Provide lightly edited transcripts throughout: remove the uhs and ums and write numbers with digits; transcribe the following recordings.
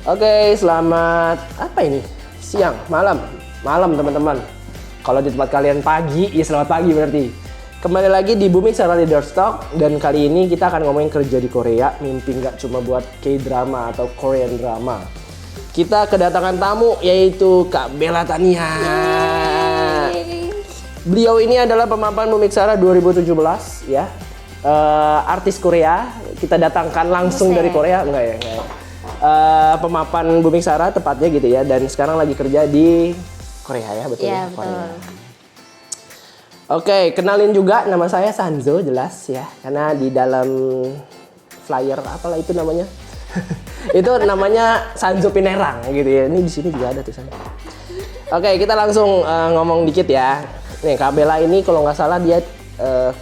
Oke, selamat apa ini? Siang, malam, teman-teman. Kalau di tempat kalian pagi, ya selamat pagi berarti. Kembali lagi di Booming Star Leader Stock dan kali ini kita akan ngomongin kerja di Korea. Mimpi nggak cuma buat K-drama atau Korean drama. Kita kedatangan tamu yaitu Kak Bella Tania. Beliau ini adalah pemapan Booming Star 2017 ya. Artis Korea. Kita datangkan langsung dari Korea, enggak ya? Pemapan Booming Sara tepatnya gitu ya, dan sekarang lagi kerja di Korea ya, betul ya? Betul. Korea. Oke, kenalin juga, nama saya Sanzo, jelas ya, karena di dalam flyer apalah itu namanya, itu namanya Sanzo Pinerang gitu ya. Ini di sini juga ada tulisannya. Oke, kita langsung ngomong dikit ya. Nih, Kak Bella ini kalau nggak salah dia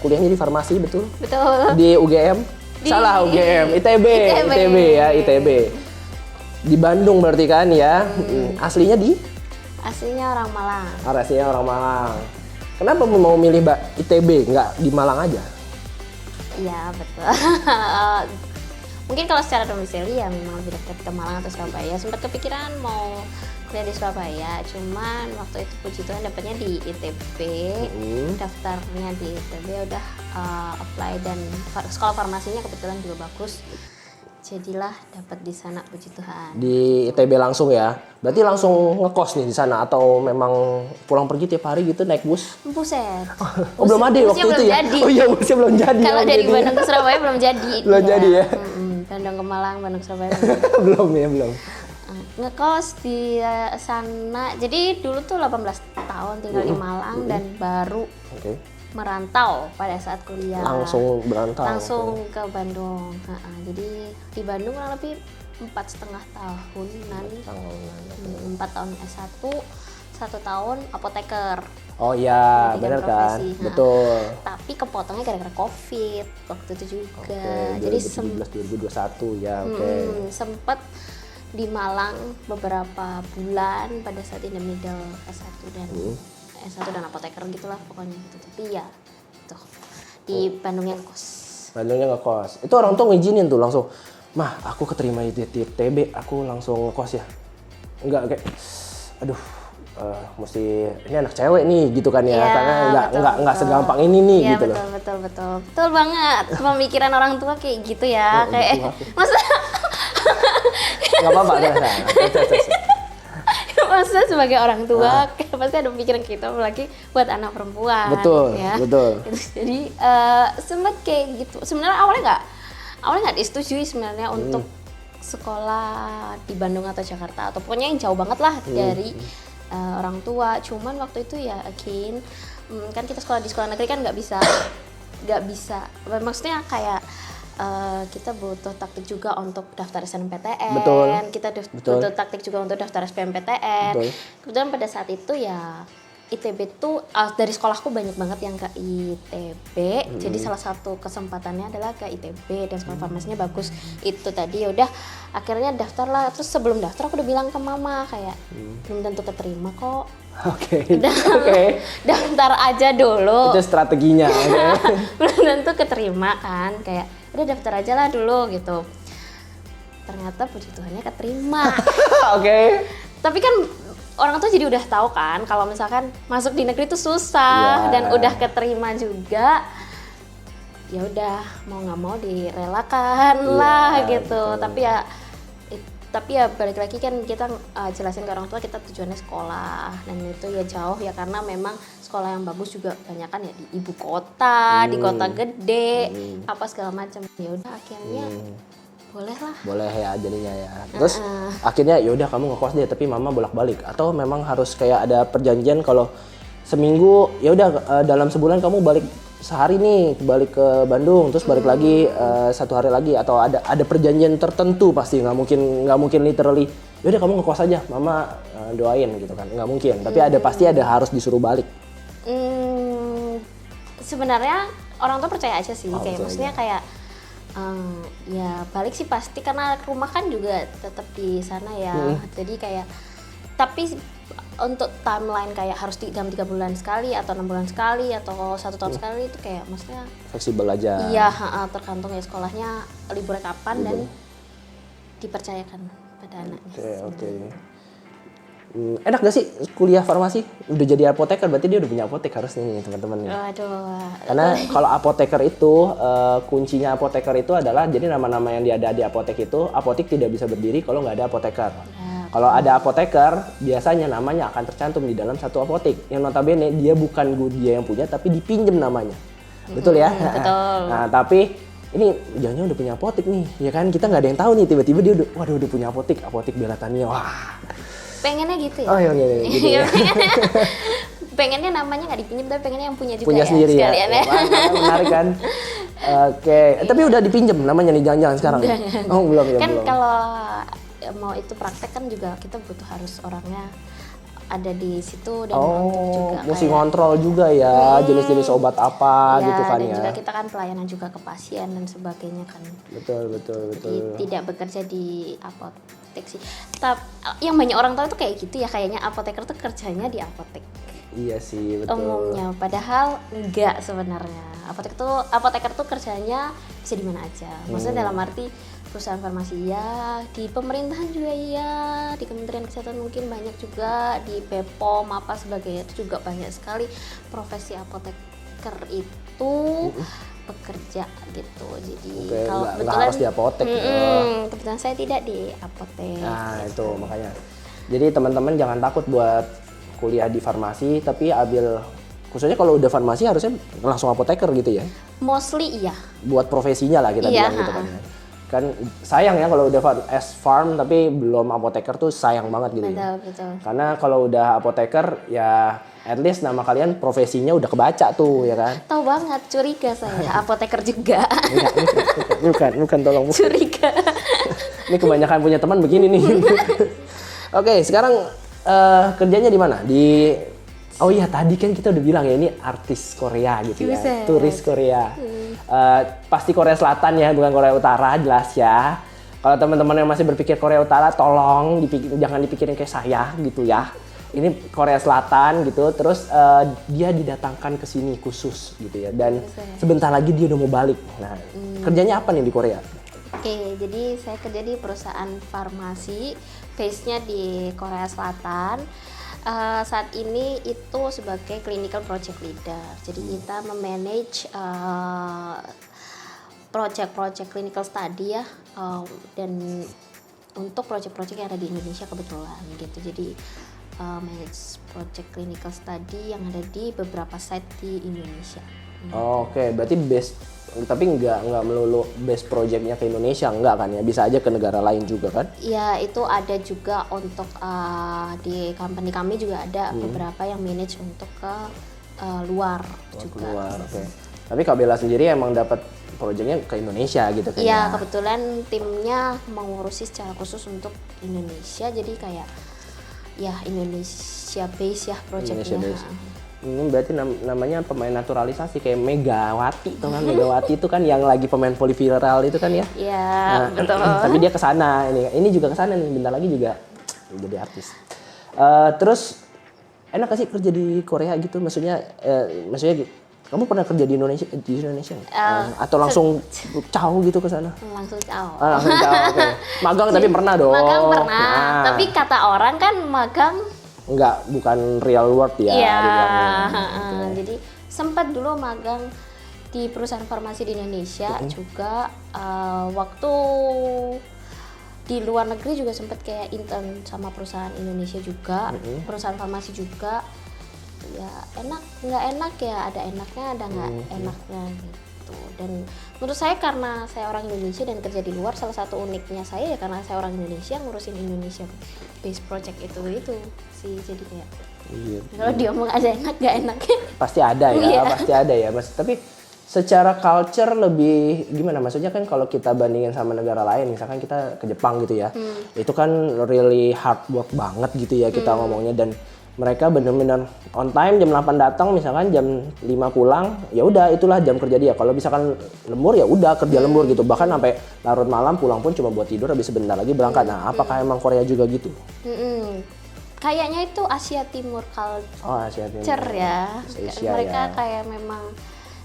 kuliahnya di farmasi, betul? Betul. Di UGM? Salah, UGM, ITB ya, ITB. Di Bandung berarti kan ya. Aslinya di? Aslinya orang Malang. Aslinya orang Malang. Kenapa mau milih ITB, nggak di Malang aja? Iya, betul. Mungkin kalau secara domisili ya memang lebih dekat ke Malang atau Surabaya. Sempat kepikiran mau kuliah di Surabaya, cuman waktu itu puji Tuhan dapatnya di ITB. Daftarnya di ITB udah apply dan sekolah farmasinya kebetulan juga bagus. Jadilah dapat di sana, puji Tuhan. Di ITB langsung ya. Berarti langsung ngekos nih di sana atau memang pulang pergi tiap hari gitu naik bus? Buset. Oh, belum ada waktu itu ya? Jadi. Oh iya, busnya belum jadi. Kalau dari Bandung ke Surabaya belum jadi. Belum jadi ya? Bandung ke Malang, Bandung ke Surabaya. Belum ya, belum. Ngekos di sana. Jadi dulu tuh 18 tahun tinggal di Malang dan baru merantau pada saat kuliah. Langsung berantau. Langsung ke Bandung. Jadi di Bandung kurang lebih 4,5 tahunan. 4 tahun S1, 1 tahun apoteker. Oh iya, Pendidikan benar kan? profesi. Betul. Tapi kepotongnya gara-gara COVID waktu itu juga. Oke, Jadi 2017 2021 ya, oke. Sempet di Malang beberapa bulan pada saat in the middle S1 dan S1 dan apoteker gitulah pokoknya gitu. Tapi ya tuh di Bandung yang kos. Bandungnya ngekos. Itu orang tua ngizinin tuh langsung, "Mah, aku keterima di ITB, aku langsung ngekos ya." Enggak kayak aduh, mesti ini anak cewek nih gitu kan ya, karena enggak segampang ini nih ya, gitu betul, loh. Betul banget. Pemikiran orang tua kayak gitu ya, kayak maksudnya Enggak apa-apa, maksudnya sebagai orang tua kayak pasti ada pikiran kita apalagi buat anak perempuan. Betul, ya. betul. Jadi sempet kayak gitu. Sebenarnya awalnya nggak disetujui sebenarnya untuk sekolah di Bandung atau Jakarta atau pokoknya yang jauh banget lah dari orang tua. Cuman waktu itu ya again kan kita sekolah di sekolah negeri kan nggak bisa maksudnya kayak kita butuh taktik juga untuk daftar SNMPTN. Betul. Kita Betul. butuh taktik juga untuk daftar SBMPTN. Betul. Kebetulan pada saat itu ya ITB tuh dari sekolahku banyak banget yang ke ITB. Jadi salah satu kesempatannya adalah ke ITB dan sekolah farmasinya bagus. Itu tadi ya udah akhirnya daftar lah. Terus sebelum daftar aku udah bilang ke mama kayak belum tentu keterima kok. Oke. Daftar aja dulu. Itu strateginya. Belum tentu keterima kan, kayak udah daftar aja lah dulu gitu. Ternyata puji Tuhannya keterima. Oke. Tapi kan orang tuh jadi udah tahu kan kalau misalkan masuk di negeri itu susah dan udah keterima juga. Ya udah mau nggak mau direlakan lah gitu. Betul. Tapi ya balik lagi kan kita jelasin ke orang tua kita tujuannya sekolah dan itu ya jauh ya karena memang sekolah yang bagus juga banyak kan ya di ibu kota, di kota gede, apa segala macam. Ya udah akhirnya boleh lah. Boleh ya jadinya ya. Terus akhirnya ya udah kamu ngekos deh tapi mama bolak-balik atau memang harus kayak ada perjanjian kalau seminggu ya udah dalam sebulan kamu balik sehari nih balik ke Bandung terus balik lagi 1 hari lagi atau ada perjanjian tertentu pasti nggak mungkin literally yaudah kamu ngekos aja mama doain gitu kan nggak mungkin tapi pasti ada harus disuruh balik. Sebenarnya orang tua percaya aja sih kayak maksudnya kayak ya balik sih pasti karena rumah kan juga tetap di sana ya jadi kayak tapi untuk timeline kayak harus dalam 3 bulan sekali atau 6 bulan sekali atau 1 tahun sekali itu kayak maksudnya fleksibel aja. Iya, tergantung ya sekolahnya liburnya kapan dan dipercayakan pada anaknya. Oke. Enak gak sih kuliah farmasi? Udah jadi apoteker, berarti dia udah punya apotek harusnya nih teman-teman. Waduh. Karena kalau apoteker itu, kuncinya apoteker itu adalah, jadi nama-nama yang dia ada di apotek itu, apotek tidak bisa berdiri kalau nggak ada apoteker. Kalau ada apoteker, biasanya namanya akan tercantum di dalam satu apotek. Yang notabene dia bukan dia yang punya, tapi dipinjem namanya. Betul ya? Betul. Nah, tapi ini jangan-jangan udah punya apotek nih, ya kan? Kita nggak ada yang tahu nih, tiba-tiba dia udah punya apotek Bella Tania. Wah. Pengennya gitu ya? Oh iya, gitu ya. Pengennya namanya nggak dipinjam, tapi pengennya yang punya juga Punya ya, sendiri ya? sekalian ya. Menarik kan? Oke, tapi udah dipinjem namanya nih, jangan-jangan sekarang? Oh belum ya? Kan belum. kalau mau itu praktek kan juga kita butuh harus orangnya ada di situ dan untuk juga mesti ngontrol juga ya, jenis-jenis obat apa ya, gitu kan dan ya. juga kita kan pelayanan juga ke pasien dan sebagainya kan. Betul. Jadi tidak bekerja di apotek sih. Tapi yang banyak orang tahu itu kayak gitu ya, kayaknya apoteker tuh kerjanya di apotek. Iya sih, betul. Umumnya, padahal enggak sebenarnya. Apoteker tuh kerjanya bisa di mana aja. Maksudnya dalam arti perusahaan farmasi ya, di pemerintahan juga iya, di Kementerian Kesehatan mungkin banyak juga, di BPOM apa sebagainya itu juga banyak sekali profesi apoteker itu bekerja gitu. Jadi kalau nggak harus di apotek. kebetulan saya tidak di apotek. Nah itu makanya. Jadi teman-teman jangan takut buat kuliah di farmasi, tapi ambil khususnya kalau udah farmasi harusnya langsung apoteker gitu ya. Mostly iya. Buat profesinya lah kita bilang gitu kan ya. Kan sayang ya kalau udah farm tapi belum apoteker tuh sayang banget gitu. Betul. Karena kalau udah apoteker ya at least nama kalian profesinya udah kebaca tuh ya kan. Tahu banget, curiga saya apoteker juga. Bukan tolong. Curiga. Ini kebanyakan punya teman begini nih. Oke, sekarang kerjanya di mana? Oh iya, tadi kan kita udah bilang ya ini artis Korea gitu ya, turis Korea. Pasti Korea Selatan ya, bukan Korea Utara, jelas ya. Kalau teman-teman yang masih berpikir Korea Utara, tolong jangan dipikirin kayak saya gitu ya. Ini Korea Selatan gitu, terus dia didatangkan ke sini khusus gitu ya. Dan sebentar lagi dia udah mau balik. Nah, kerjanya apa nih di Korea? Oke, jadi saya kerja di perusahaan farmasi, base-nya di Korea Selatan. Saat ini itu sebagai clinical project leader. Jadi kita memanage project-project clinical study ya, dan untuk project-project yang ada di Indonesia kebetulan gitu. Jadi manage project clinical study yang ada di beberapa site di Indonesia. Oke, berarti tapi nggak melulu base projectnya ke Indonesia, enggak kan ya? Bisa aja ke negara lain juga kan? Iya, itu ada juga untuk di company kami juga ada beberapa yang manage untuk ke luar juga. Keluar, oke. Tapi Kak Bella sendiri emang dapat projectnya ke Indonesia gitu kan? Iya, kebetulan timnya mengurusi secara khusus untuk Indonesia, jadi kayak ya Indonesia base ya projectnya. Ini berarti namanya pemain naturalisasi kayak Megawati tuh kan. Megawati itu kan yang lagi pemain poliviral itu kan ya. Iya, nah, betul. Tapi dia kesana, ini juga kesana nih, bentar lagi juga jadi artis. Terus enak gak sih kerja di Korea gitu? Maksudnya kamu pernah kerja di Indonesia atau langsung caw gitu ke sana? Langsung caw. Langsung caw. Okay. Magang tapi pernah dong. Magang pernah. Nah. Tapi kata orang kan magang bukan real world ya. Iya. Jadi sempat dulu magang di perusahaan farmasi di Indonesia juga, waktu di luar negeri juga sempat kayak intern sama perusahaan Indonesia juga, perusahaan farmasi juga. Ya nggak enak ya, ada enaknya ada nggak enaknya gitu. Dan menurut saya karena saya orang Indonesia dan kerja di luar, salah satu uniknya saya ya karena saya orang Indonesia ngurusin Indonesia base project itu sih. Jadi kayak kalau dia ngomong ada enak nggak enaknya pasti ada ya. Pasti ada ya Mas. Tapi secara culture lebih gimana? Maksudnya kan kalau kita bandingin sama negara lain, misalkan kita ke Jepang gitu ya, itu kan really hard work banget gitu ya kita ngomongnya, dan mereka benar-benar on time, jam 8 datang, misalkan jam 5 pulang, ya udah itulah jam kerja dia. Kalau misalkan lembur ya udah kerja lembur gitu. Bahkan sampai larut malam pulang pun cuma buat tidur, habis sebentar lagi berangkat. Nah, apakah emang Korea juga gitu? Kayaknya itu Asia Timur Asia Timur ya. Asia, mereka ya. kayak memang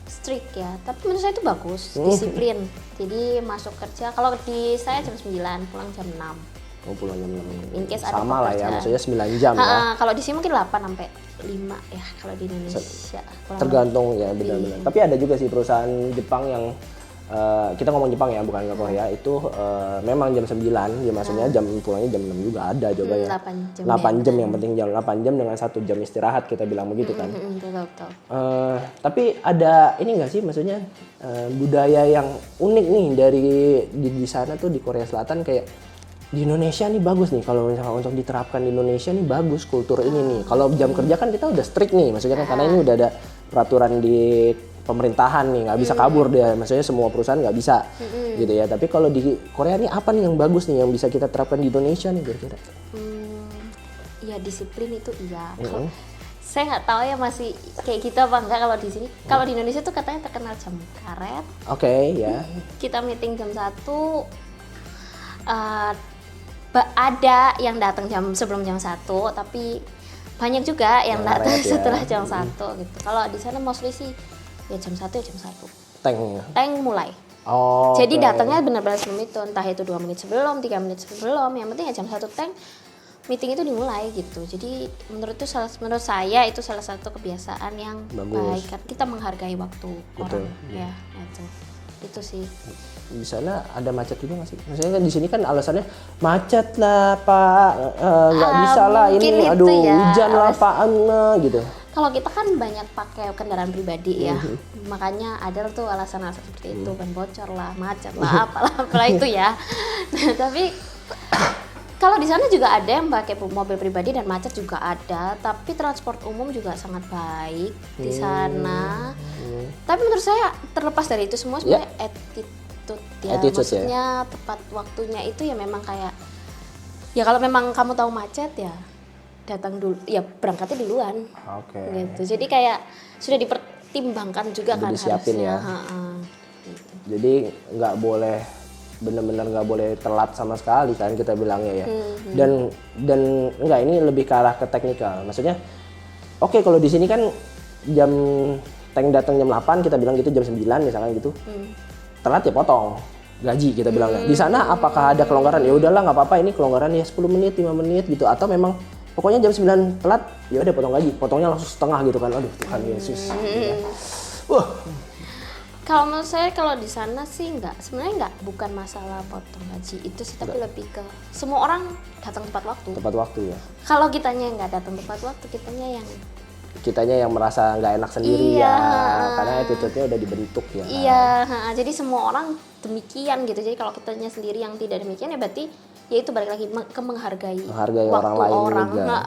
strict ya. Tapi menurut saya itu bagus, disiplin. Jadi masuk kerja kalau di saya jam 9, pulang jam 6. Oh, pulang jam 6. In case ada Sama lah ya, pekerjaan. maksudnya 9 jam ya. Kalau di sini mungkin 8 sampai 5 ya kalau di Indonesia. Kurang Tergantung ya, benar-benar. Tapi ada juga sih perusahaan Jepang yang kita ngomong Jepang ya, bukan ke Korea, itu memang jam 9, ya maksudnya jam pulangnya jam 6 juga ada juga ya. 8 jam. 8 jam yang penting jam 8 jam dengan 1 jam istirahat, kita bilang begitu kan. Betul. Tapi ada ini nggak sih, maksudnya budaya yang unik nih dari di sana tuh di Korea Selatan, kayak di Indonesia nih bagus nih kalau misalnya untuk diterapkan di Indonesia nih bagus kultur ini nih. Kalau jam kerja kan kita udah strict nih, maksudnya kan karena ini udah ada peraturan di pemerintahan nih, nggak bisa kabur dia, maksudnya semua perusahaan nggak bisa gitu ya. Tapi kalau di Korea nih apa nih yang bagus nih yang bisa kita terapkan di Indonesia nih kira-kira? Ya disiplin itu iya. Saya nggak tahu ya masih kayak gitu apa enggak kalau di sini. Kalau di Indonesia tuh katanya terkenal jam karet. Oke, ya. Kita meeting jam 1, ada yang datang sebelum jam 1, tapi banyak juga yang datang Karet, ya. setelah jam 1 gitu. Kalau di sana mostly sih ya jam 1 ya jam 1. Tank. Tank mulai. Oh. Jadi oke. datangnya benar-benar sebelum itu, entah itu 2 menit sebelum, 3 menit sebelum, yang penting ya jam 1 tank meeting itu dimulai gitu. Jadi menurut saya itu salah satu kebiasaan yang Bagus. baik, kan kita menghargai waktu Betul. orang ya itu sih. Di sana ada macet juga nggak sih? Maksudnya kan di sini kan alasannya macet lah Pak, nggak bisa lah mungkin ini, itu aduh ya, hujan lah Pak, gitu. Kalau kita kan banyak pakai kendaraan pribadi ya, makanya ada tuh alasan-alasan seperti itu, ban bocor lah, macet lah, apalah itu ya. Nah, tapi kalau di sana juga ada yang pakai mobil pribadi dan macet juga ada, tapi transport umum juga sangat baik di sana. Tapi menurut saya terlepas dari itu semua sebenarnya attitude ya, maksudnya tepat waktunya itu ya memang kayak ya kalau memang kamu tahu macet ya datang dulu, ya berangkatnya duluan. Oke. Gitu. Jadi kayak sudah dipertimbangkan juga Udah kan disiapin harusnya. ya. Jadi nggak boleh, benar-benar nggak boleh telat sama sekali kan kita bilangnya ya. Dan enggak, ini lebih ke arah ke teknikal. Maksudnya oke, kalau di sini kan jam tank datang jam 8, kita bilang gitu jam 9 misalkan gitu. Telat ya potong gaji kita bilangnya. Di sana apakah ada kelonggaran? Ya udahlah nggak apa-apa, ini kelonggaran ya 10 menit, 5 menit gitu, atau memang pokoknya jam 9 telat ya udah potong gaji. Potongnya langsung setengah gitu kan. Aduh Tuhan Yesus. Gitu ya. Kalau menurut saya kalau di sana sih sebenarnya bukan masalah potong gaji itu sih, tapi lebih ke semua orang datang tepat waktu. Tepat waktu ya. Kalau kitanya nggak datang tepat waktu, kitanya yang merasa nggak enak sendiri Iya. ya, karena attitude-nya udah dibentuk ya. iya, jadi semua orang demikian gitu. Jadi kalau kitanya sendiri yang tidak demikian ya berarti ya itu balik lagi ke menghargai waktu orang lain juga.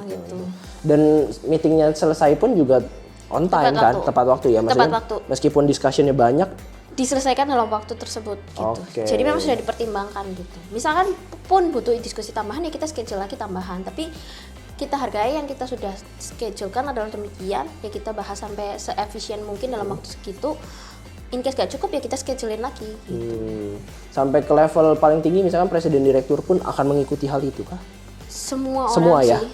Gitu. Dan meetingnya selesai pun juga on time tepat waktu ya, maksudnya Tepat waktu. meskipun discussionnya banyak Diselesaikan dalam waktu tersebut gitu. Oke. Jadi memang sudah dipertimbangkan gitu. Misalkan pun butuh diskusi tambahan ya kita schedule lagi tambahan, tapi kita hargai yang kita sudah schedulekan adalah demikian, ya kita bahas sampai se-efisien mungkin dalam waktu segitu. In case gak cukup ya kita schedulein lagi gitu. Sampai ke level paling tinggi misalkan presiden direktur pun akan mengikuti hal itu kah? Semua Semua orang ya? sih,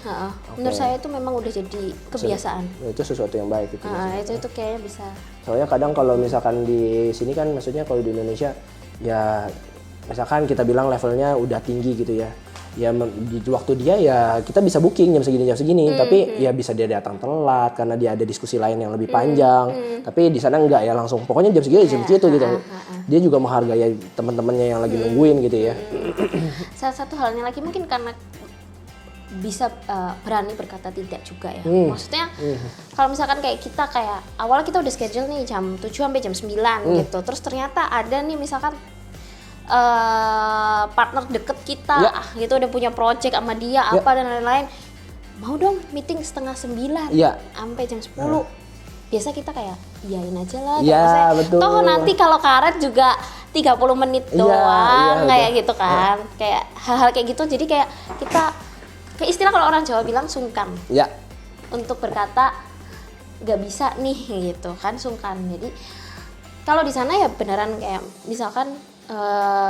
menurut saya itu memang udah jadi kebiasaan. Itu sesuatu yang baik itu. Itu kayaknya bisa. Soalnya kadang kalau misalkan di sini kan, maksudnya kalau di Indonesia ya misalkan kita bilang levelnya udah tinggi gitu ya. Ya di waktu dia ya kita bisa booking jam segini, tapi ya bisa dia datang telat karena dia ada diskusi lain yang lebih panjang. Tapi di sana enggak ya, langsung pokoknya jam segini jam segitu gitu. Dia juga menghargai teman-temannya yang lagi nungguin gitu ya. Salah satu halnya lagi mungkin karena bisa berani berkata tidak juga ya. Maksudnya kalau misalkan kayak kita awalnya kita udah schedule nih jam 7 sampai jam 9 gitu. Terus ternyata ada nih misalkan partner deket kita gitu udah punya project sama dia apa dan lain-lain. Mau dong meeting setengah 9 sampai jam 10. Biasa kita kayak iyain aja lah. Iya, betul. Toh nanti kalau karet juga 30 menit doang kayak gitu kan. Kayak hal-hal kayak gitu, jadi kayak kita kayak istilah kalau orang Jawa bilang sungkan. Untuk berkata gak bisa nih gitu kan, sungkan. Jadi kalau di sana ya beneran kayak misalkan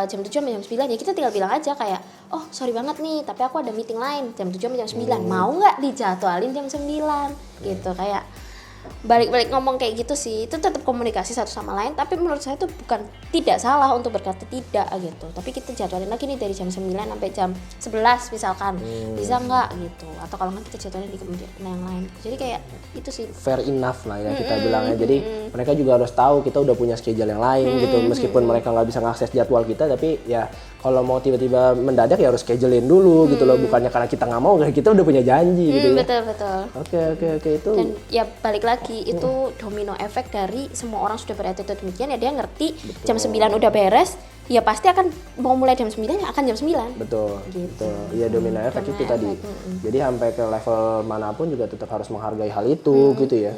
jam 7 sampai jam 9 ya kita tinggal bilang aja kayak, oh sorry banget nih tapi aku ada meeting lain jam 7 sampai jam 9, mau nggak dijadwalin jam 9 gitu. Kayak balik-balik ngomong kayak gitu sih, itu tetap komunikasi satu sama lain, tapi menurut saya itu bukan tidak salah untuk berkata tidak gitu, tapi kita jadwalin lagi nih dari jam 9 sampai jam 11 misalkan, bisa nggak gitu, atau kalau nggak kita jadwalin di kemudian yang lain, jadi kayak itu sih. Fair enough lah ya kita bilangnya. Jadi mereka juga harus tahu kita udah punya schedule yang lain gitu, meskipun mereka nggak bisa ngakses jadwal kita, tapi ya kalau mau tiba-tiba mendadak ya harus schedulein dulu gitu loh, bukannya karena kita nggak mau, kita udah punya janji gitu ya. Betul. Oke itu. Dan ya balik lagi itu domino efek dari semua orang sudah berattitude demikian ya, dia ngerti jam 9 udah beres, ya pasti akan mau mulai jam 9 ya akan jam 9. Betul. Gitu. Betul. Ya domino efek itu Domino tadi. efek, Jadi sampai ke level manapun juga tetap harus menghargai hal itu gitu ya.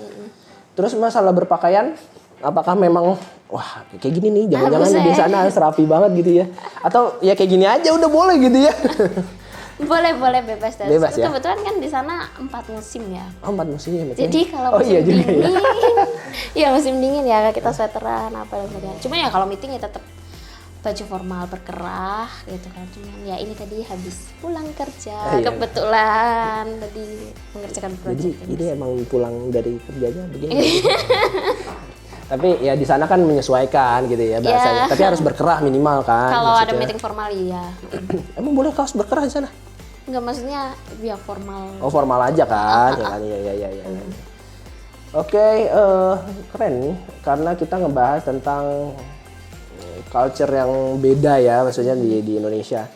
Terus masalah berpakaian, apakah memang wah kayak gini nih jangan-jangan di sana harus rapi banget gitu ya, atau ya kayak gini aja udah boleh gitu ya? boleh bebas dan Bebas ya? kebetulan kan di sana 4 musim ya. Oh 4 musim ya. Jadi kalau musim iya juga dingin, ya. ya musim dingin ya kita sweateran apa dan sebagainya. Cuma ya kalau meeting ya tetap baju formal berkerah gitu kan. Cuman ya ini tadi habis pulang kerja, Iya. kebetulan tadi mengerjakan Jadi project ini emang pulang dari kerjanya begini. Tapi ya di sana kan menyesuaikan gitu ya bahasanya. Tapi harus berkerah minimal kan. Kalau ada maksudnya. meeting formal iya. Emang boleh kaos berkerah di sana? Enggak, maksudnya ya formal. Oh formal aja kan? Ya kan, iya. Oke, keren nih karena kita ngebahas tentang culture yang beda ya, maksudnya di Indonesia.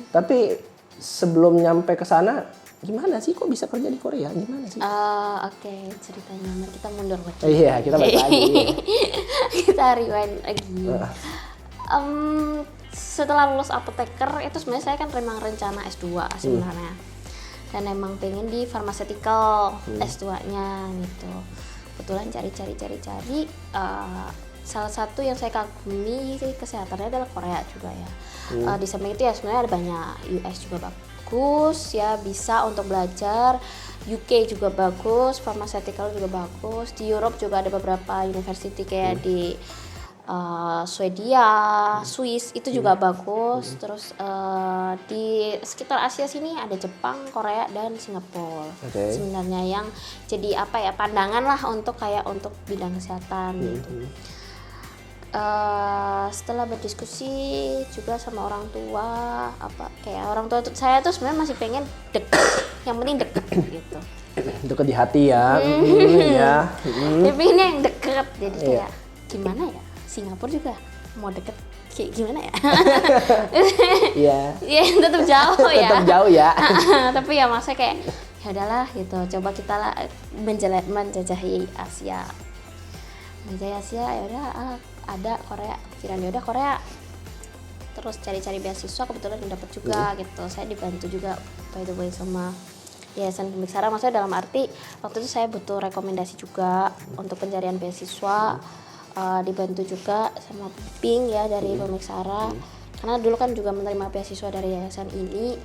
Tapi sebelum nyampe ke sana, gimana sih kok bisa kerja di Korea? Gimana sih? Oke, ceritanya mari kita mundur lagi. Iya, kita balik lagi. Kita rewind lagi. Setelah lulus apoteker itu sebenarnya saya kan memang rencana S2 sebenarnya. Dan emang pengen di pharmaceutical S2-nya gitu. Kebetulan cari salah satu yang saya kagumi sih kesehatannya adalah Korea juga ya. Di samping itu ya sebenarnya ada banyak, US juga bagus ya, bisa untuk belajar, UK juga bagus, pharmaceutical juga bagus, di Europe juga ada beberapa university kayak di Swedia, Swiss itu juga bagus. Terus di sekitar Asia sini ada Jepang, Korea dan Singapura. Sebenarnya yang jadi apa ya pandangan lah untuk bidang kesehatan gitu. Setelah berdiskusi juga sama orang tua, orang tua saya tuh sebenarnya masih pengen deket, yang penting deket gitu. Deket di hati ya. Ya. Tapi ini yang deket, jadi kayak gimana ya? Singapura juga mau deket kayak gimana ya? Iya. Iya tetap jauh ya. Tetap jauh ya. Tapi ya masa kayak ya udahlah gitu. Coba kita lah menjajahi Asia. Menjajahi Asia ya udah ada Korea. Pikiran ya udah Korea. Terus cari-cari beasiswa kebetulan dapat juga gitu. Saya dibantu juga by the way sama Yayasan Pemiksara. Maksudnya dalam arti waktu itu saya butuh rekomendasi juga untuk pencarian beasiswa. Dibantu juga sama Ping ya dari Pemiksara, karena dulu kan juga menerima beasiswa dari yayasan ini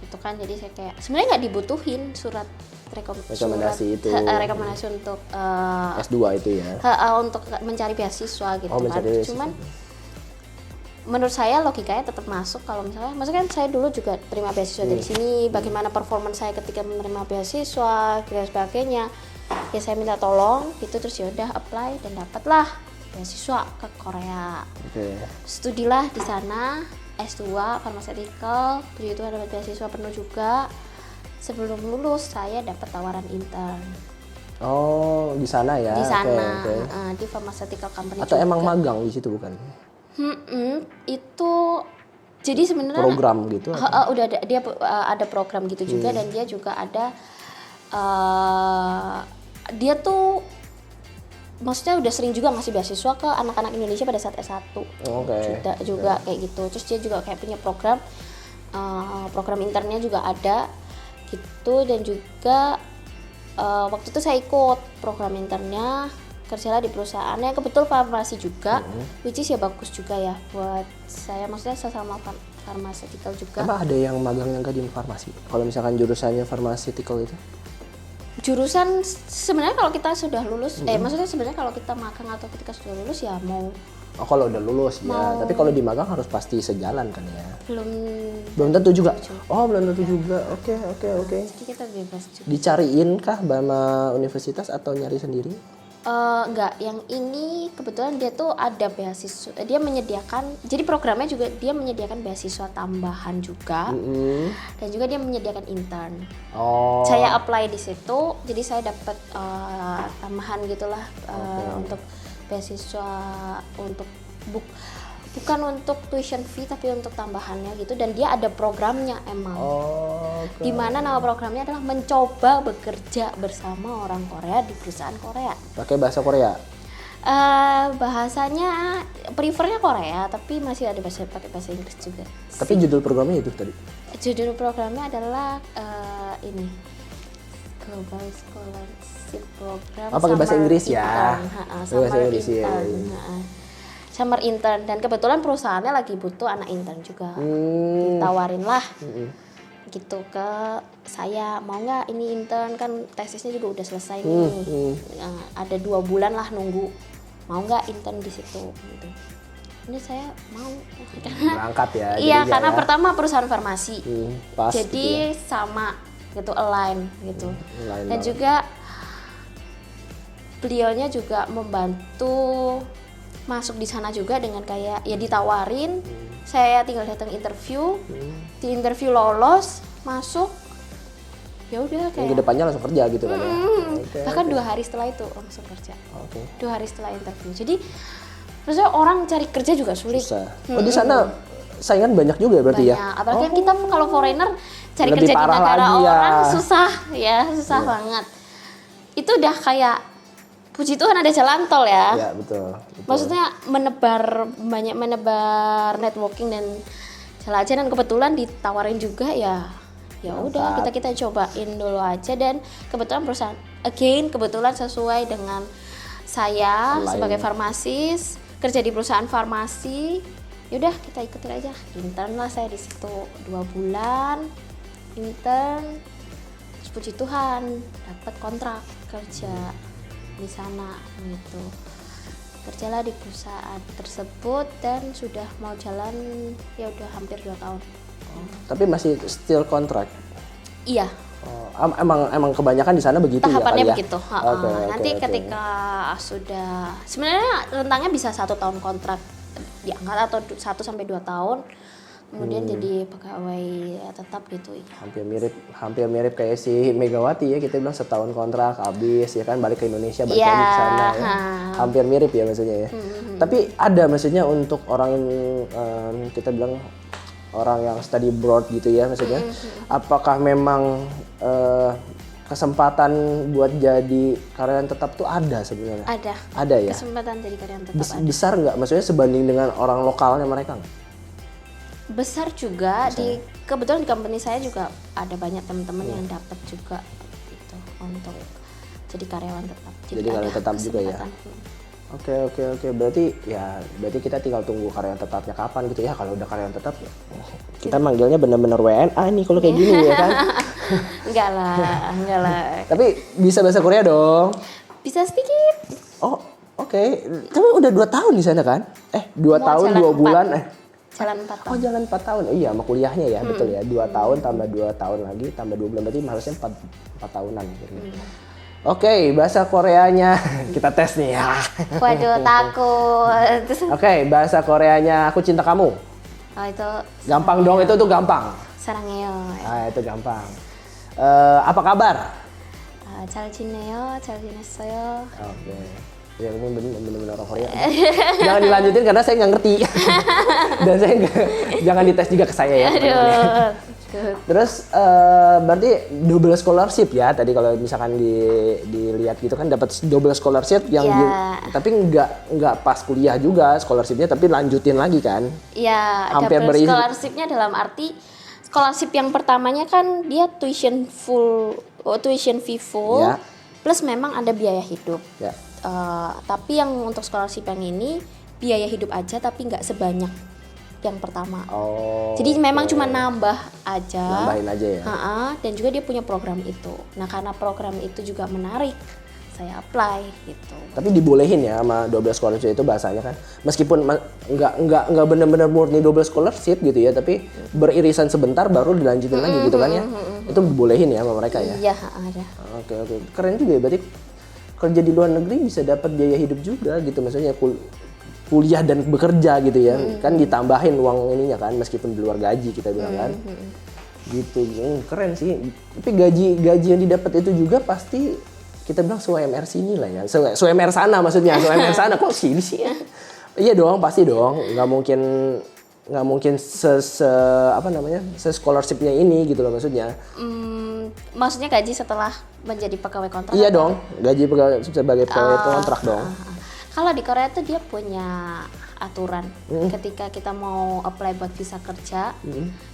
gitu kan, jadi saya kayak sebenarnya nggak dibutuhin surat rekomendasi itu rekomendasi untuk S2 itu ya untuk mencari beasiswa gitu kan, beasiswa. Cuman menurut saya logikanya tetap masuk kalau maksudnya kan saya dulu juga terima beasiswa dari sini, bagaimana performance saya ketika menerima beasiswa dan sebagainya. Ya saya minta tolong gitu, terus ya udah apply dan dapatlah beasiswa ke Korea. Studilah di sana S2 pharmaceutical, begitu itu ada beasiswa penuh juga. Sebelum lulus saya dapat tawaran intern. Oh di sana ya? Di sana, di pharmaceutical company. Atau juga. Emang magang di situ bukan? Itu jadi sebenarnya program gitu? Udah dia ada program gitu juga, dan dia juga ada dia tuh maksudnya udah sering juga ngasih beasiswa ke anak-anak Indonesia pada saat S1 juga kayak gitu. Terus dia juga kayak punya program internnya juga ada gitu, dan juga waktu itu saya ikut program internnya, kerjalah di perusahaan yang kebetul farmasi juga, which is ya bagus juga ya buat saya, maksudnya sesama pharmaceutical juga. Apa ada yang magang yang gak di farmasi? Kalau misalkan jurusannya pharmaceutical itu? Jurusan sebenarnya kalau kita sudah lulus, maksudnya sebenarnya kalau kita magang atau ketika sudah lulus ya mau Oh kalau udah lulus ya, tapi kalau di magang harus pasti sejalan kan ya? belum Tentu juga. Oh belum tentu juga. Oke. jadi kita bebas juga. Dicariin kah sama universitas atau nyari sendiri? Enggak, yang ini kebetulan dia tuh ada beasiswa, dia menyediakan, jadi programnya juga dia menyediakan beasiswa tambahan juga, dan juga dia menyediakan intern. Oh. Saya apply di situ, jadi saya dapat tambahan gitulah untuk beasiswa untuk bukan untuk tuition fee tapi untuk tambahannya gitu, dan dia ada programnya emang. Dimana nama programnya adalah mencoba bekerja bersama orang Korea di perusahaan Korea. Pakai bahasa Korea? Bahasanya prefernya Korea tapi masih ada pakai bahasa Inggris juga. Tapi judul programnya itu tadi? Judul programnya adalah ini Global Scholarship Program. Pakai bahasa Inggris ya? Summer intern. Summer intern, dan kebetulan perusahaannya lagi butuh anak intern juga. Ditawarin lah gitu ke saya, mau nggak ini intern, kan tesisnya juga udah selesai nih. Ada 2 bulan lah nunggu, mau nggak intern di situ gitu. Ini saya mau berangkat ya. Iya karena pertama perusahaan farmasi, pas jadi gitu ya. sama gitu, align gitu. Align Dan banget. juga beliaunya juga membantu masuk di sana juga dengan kayak ya ditawarin, saya tinggal datang interview, di interview lolos, masuk, ya udah Yang kayak kedepannya langsung kerja gitu kan ya. bahkan 2 hari setelah itu langsung kerja. Oke. 2 hari setelah interview. Jadi maksudnya orang cari kerja juga sulit. Susah. Oh di sana saingan banyak juga berarti Banyak. ya? Apalagi kan kita kalau foreigner cari Lebih kerja di parah negara lagi ya. orang susah banget. Itu udah kayak puji Tuhan ada jalan tol ya. Iya betul. Maksudnya menebar networking dan jalan-jalan, dan kebetulan ditawarin juga ya udah kita cobain dulu aja, dan kebetulan perusahaan kebetulan sesuai dengan saya Lain. sebagai farmasis kerja di perusahaan farmasi, yaudah kita ikutin aja. Intern lah saya di situ 2 bulan intern, terus puji Tuhan dapat kontrak kerja di sana gitu. Kerjalah di perusahaan tersebut dan sudah mau jalan ya udah hampir 2 tahun. Tapi masih still contract? Iya. Emang kebanyakan di sana begitu Tahapannya ya? begitu. Nanti ketika sudah, sebenarnya rentangnya bisa 1 tahun kontrak diangkat atau 1 sampai 2 tahun. Kemudian jadi pegawai tetap gitu ya. Hampir mirip kayak si Megawati ya, kita bilang setahun kontrak habis ya kan, balik ke Indonesia balik lagi ke sana ya. Hampir mirip ya maksudnya ya. Tapi ada maksudnya untuk orang kita bilang orang yang study abroad gitu ya maksudnya, apakah memang kesempatan buat jadi karyawan tetap tuh ada sebenarnya? Ada ya? Kesempatan jadi karyawan tetap ada. Besar nggak? Maksudnya sebanding dengan orang lokalnya mereka nggak? Besar juga. Kebetulan di company saya juga ada banyak teman-teman yang dapat juga gitu untuk jadi karyawan tetap. Jadi karyawan tetap juga ya. Oke. Berarti kita tinggal tunggu karyawan tetapnya kapan gitu ya. Kalau udah karyawan tetap kita manggilnya benar-benar WNA nih kalau kayak gini ya kan. Enggak lah. Tapi bisa bahasa Korea dong. Bisa sedikit. Oh, oke. Tapi udah 2 tahun di sana kan? 2 tahun 2 bulan Jalan 4 tahun. Oh, jalan 4 tahun. Oh iya, sama kuliahnya ya, betul ya. 2 tahun tambah 2 tahun lagi tambah 2 bulan, berarti harusnya 4 tahunan akhirnya. Oke, bahasa Koreanya kita tes nih ya. Waduh, takut. Oke, bahasa Koreanya aku cinta kamu. Oh, itu Gampang dong, itu tuh gampang. 사랑해요. Itu gampang. Apa kabar? 잘 지내요. 잘 지냈어요. Oke. Ya ini bener-bener orang Korea. Jangan dilanjutin karena saya nggak ngerti. Dan saya jangan dites juga ke saya ya. Aduh. Terus berarti double scholarship ya tadi kalau misalkan dilihat gitu kan, dapat double scholarship yang tapi nggak pas kuliah juga scholarshipnya, tapi lanjutin lagi kan? Iya, hampir double scholarshipnya dalam arti scholarship yang pertamanya kan dia tuition fee full Ya. plus memang ada biaya hidup. Ya. Tapi yang untuk scholarship yang ini biaya hidup aja tapi nggak sebanyak yang pertama. Oh. Jadi memang cuma nambah aja. Nambahin aja ya. Dan juga dia punya program itu. Nah karena program itu juga menarik, saya apply gitu. Tapi dibolehin ya sama double scholarship itu bahasanya kan. Meskipun nggak benar-benar murni double scholarship gitu ya, tapi beririsan sebentar baru dilanjutin lagi gitu kan ya. Itu dibolehin ya sama mereka ya. Iya ada. Oke. Keren juga ya, berarti kerja di luar negeri bisa dapat biaya hidup juga gitu, maksudnya kuliah dan bekerja gitu ya. Kan ditambahin uang ininya kan, meskipun di luar gaji kita bilang kan. Gitu. Keren sih. Tapi gaji yang didapat itu juga pasti kita bilang UMR sini lah ya. UMR sana maksudnya, UMR sana kok sini sih ya. Iya dong, pasti dong. Nggak mungkin scholarshipnya ini gitu loh maksudnya. Maksudnya gaji setelah menjadi pegawai kontrak? Iya dong, gaji sebagai pegawai kontrak dong. Kalau di Korea tuh dia punya aturan. Ketika kita mau apply buat visa kerja,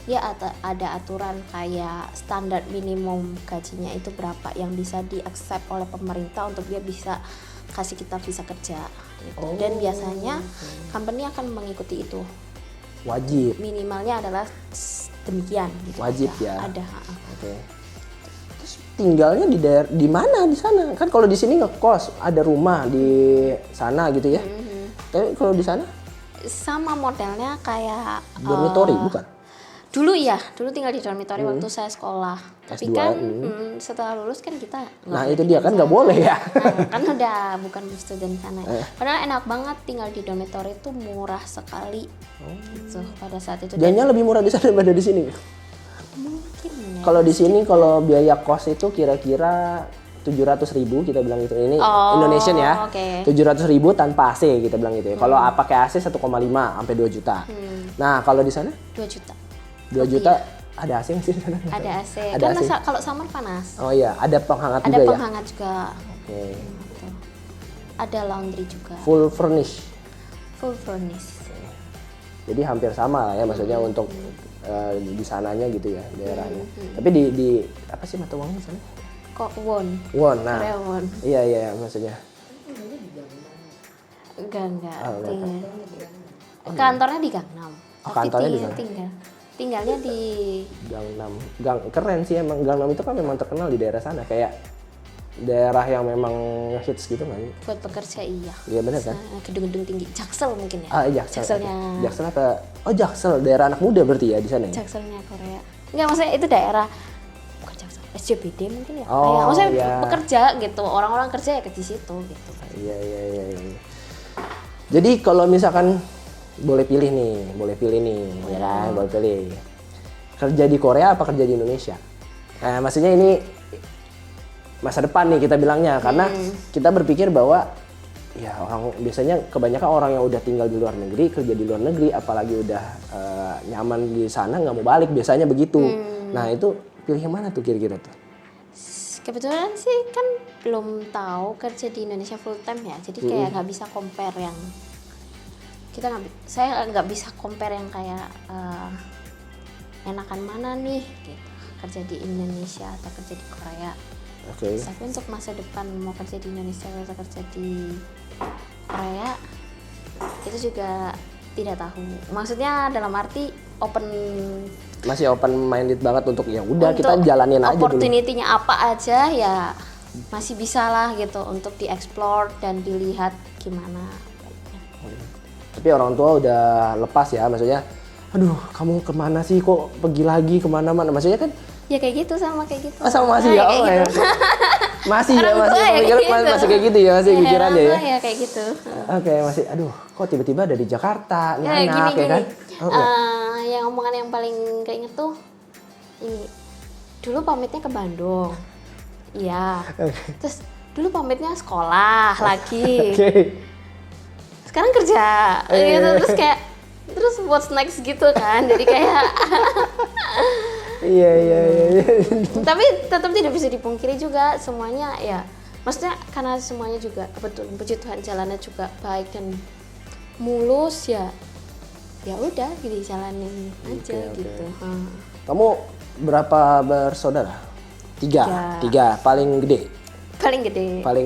dia ada aturan kayak standar minimum gajinya itu berapa yang bisa di-accept oleh pemerintah untuk dia bisa kasih kita visa kerja. Gitu. Dan biasanya company akan mengikuti itu. Wajib. Minimalnya adalah demikian. Gitu Wajib aja. ya. Ada. Oke. Terus tinggalnya di mana di sana? Kan kalau di sini ngekos, ada rumah di sana gitu ya. Tapi kalau di sana? Sama modelnya kayak Dormitory bukan? Dulu tinggal di dormitory waktu saya sekolah. Tapi S2, kan setelah lulus kan kita Nah itu dia kan nggak boleh ya. kan udah bukan student sana. Padahal enak banget tinggal di dormitory itu murah sekali. Gitu, pada saat itu. Jangannya lebih murah di sana daripada di sini. Mungkin ya. Kalau di sini kalau biaya kos itu kira-kira 700.000 kita bilang gitu. Ini Indonesian ya. 700.000 tanpa AC kita bilang gitu ya. Kalau pakai AC 1,5 sampai 2 juta. Nah kalau di sana? 2 juta. 2 juta ada AC nggak sih di sana? Ada AC. Ada Karena AC. Kalau summer panas. Oh iya, ada penghangat Ada juga ya. penghangat juga. Oke. Gitu. Ada laundry juga. Full furnish. Full furnished. Jadi hampir sama lah ya maksudnya untuk di sananya gitu ya daerahnya. Tapi di apa sih mata uangnya di sana? Kok won? Won. Nah. Korea won. Iya maksudnya. Enggak. Oh, Kantornya di Gangnam. Kantornya di sana. Tinggalnya di Gangnam. Keren sih emang Gangnam itu kan memang terkenal di daerah sana kayak daerah yang memang hits gitu nggak sih? buat pekerja iya. Iya benar kan? Gedung-gedung tinggi. Jaksel mungkin ya. Jaksel. Jakselnya. Jaksel apa? Oh Jaksel, daerah anak muda berarti ya di sana ya? Jakselnya Korea. Enggak maksudnya itu daerah bukan Jaksel. SCBD mungkin ya. Oh, maksudnya iya. bekerja gitu. Orang-orang kerja ya ke situ gitu. Iya. Jadi kalau misalkan boleh pilih nih, ya kan? Boleh pilih. Kerja di Korea apa kerja di Indonesia? Nah, maksudnya ini masa depan nih kita bilangnya, karena kita berpikir bahwa ya orang biasanya kebanyakan orang yang udah tinggal di luar negeri, kerja di luar negeri, apalagi udah nyaman di sana nggak mau balik, biasanya begitu. Nah itu pilih yang mana tuh kira-kira tuh? Kebetulan sih kan belum tahu kerja di Indonesia full time ya, jadi kayak nggak bisa compare yang saya nggak bisa compare yang kayak enakan mana nih gitu, kerja di Indonesia atau kerja di Korea. Oke. Tapi untuk masa depan mau kerja di Indonesia atau kerja di Korea itu juga tidak tahu. Maksudnya dalam arti Masih open minded banget untuk ya udah kita jalanin aja dulu. Opportunity-nya apa aja ya masih bisa lah gitu untuk dieksplor dan dilihat gimana. Tapi orang tua udah lepas ya, maksudnya aduh kamu kemana sih kok pergi lagi kemana-mana, maksudnya kan Ya kayak gitu sama kayak gitu. sama masih ya, kayak gitu. Masih ya, Orang tua ya kayak gitu. masih kayak gitu ya, masih pikirannya ya. Ya kayak gitu. Oke, masih aduh kok tiba-tiba dari Jakarta nih Ya, anak ya kan. Yang omongan yang paling keinget tuh ini. Dulu pamitnya ke Bandung. Iya. Terus dulu pamitnya sekolah lagi. Oke. Sekarang kerja. Gitu. Terus what's next gitu kan. Jadi kayak Iya. tapi tetap tidak bisa dipungkiri juga semuanya ya. Maksudnya karena semuanya juga kebetulan puji Tuhan jalannya juga baik dan mulus ya. Ya udah gitu jalanin aja gitu. Kamu berapa bersaudara? Tiga. Paling gede. Paling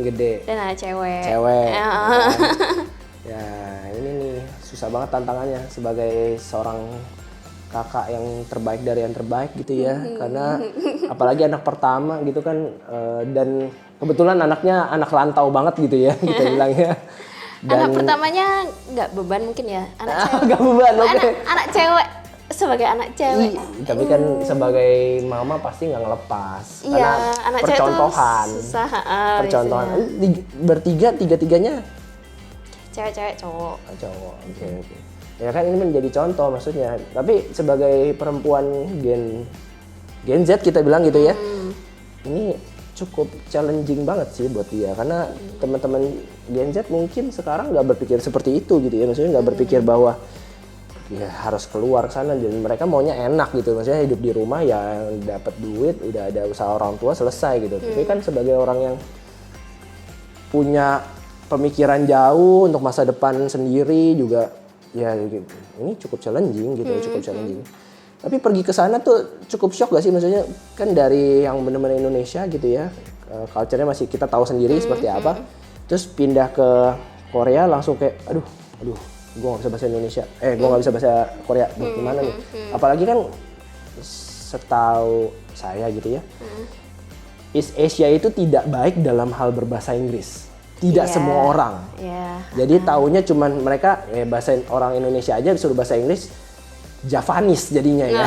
gede. Dan Dan ada cewek. Ya ini nih susah banget tantangannya sebagai seorang kakak yang terbaik dari yang terbaik gitu ya. Karena apalagi anak pertama gitu kan, dan kebetulan anaknya anak rantau banget gitu ya kita bilang ya. Anak pertamanya nggak beban mungkin ya, anak cewek. Nggak beban, oke. Anak cewek sebagai anak cewek. Tapi kan sebagai mama pasti nggak ngelepas. Iya, Karena anak percontohan. cewek tuh susah. Percontohan. Biasanya. Bertiga, tiga-tiganya Cewek-cewek cowok. cowok. Oke. Ya kan ini menjadi contoh maksudnya. Tapi sebagai perempuan Gen Z kita bilang gitu ya. Ini cukup challenging banget sih buat dia karena teman-teman Gen Z mungkin sekarang nggak berpikir seperti itu gitu ya. Maksudnya nggak berpikir bahwa ya harus keluar ke sana dan mereka maunya enak gitu. Maksudnya hidup di rumah ya dapat duit, udah ada usaha orang tua selesai gitu. Tapi kan sebagai orang yang punya pemikiran jauh untuk masa depan sendiri juga ya gitu. Ini cukup challenging gitu, cukup challenging. Tapi pergi ke sana tuh cukup shock gak sih, maksudnya kan dari yang benar-benar Indonesia gitu ya, culture-nya masih kita tahu sendiri seperti apa. Terus pindah ke Korea langsung kayak aduh, gue gak bisa bahasa Indonesia, gue gak bisa bahasa Korea, gimana nih? Apalagi kan setahu saya gitu ya, East Asia itu tidak baik dalam hal berbahasa Inggris. Tidak semua orang. Jadi taunya cuman mereka bahasa orang Indonesia aja disuruh bahasa Inggris Javanese jadinya ya.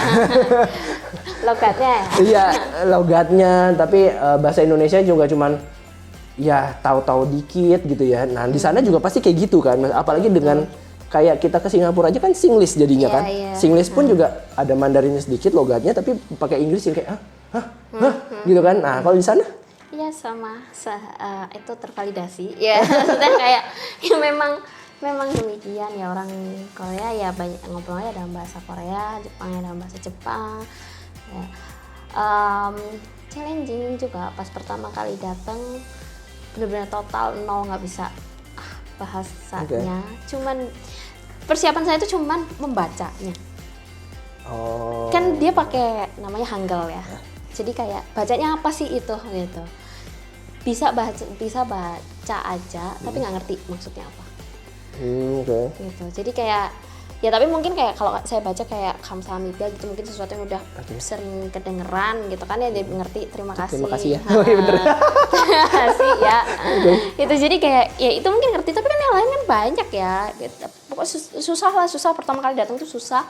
Logatnya ya? Iya, logatnya. Tapi bahasa Indonesia juga cuman ya tahu-tahu dikit gitu ya. Nah di sana juga pasti kayak gitu kan. Apalagi dengan kayak kita ke Singapura aja kan Singlish jadinya kan. Singlish pun juga ada Mandarinnya sedikit logatnya, tapi pakai Inggris yang kayak gitu kan. Nah kalau di sana? Iya sama, itu tervalidasi. Ya maksudnya kayak ya memang demikian ya, orang Korea ya banyak ngobrolnya dalam bahasa Korea, Jepangnya dalam bahasa Jepang. Ya. Challenging juga pas pertama kali datang, benar-benar total nol, nggak bisa bahasanya. Cuman persiapan saya itu cuman membacanya. Kan dia pakai namanya Hangul ya. Jadi kayak bacanya apa sih itu gitu. Bisa baca aja tapi nggak ngerti maksudnya apa. Gitu. Jadi kayak ya tapi mungkin kayak kalau saya baca kayak kamsahamnida gitu, mungkin sesuatu yang udah sering kedengeran gitu kan ya, dia ngerti terima kasih ya. Oh iya bener. Terima kasih ya. Itu jadi kayak ya itu mungkin ngerti, tapi kan yang lain kan banyak ya gitu. Pokoknya susah pertama kali datang tuh susah.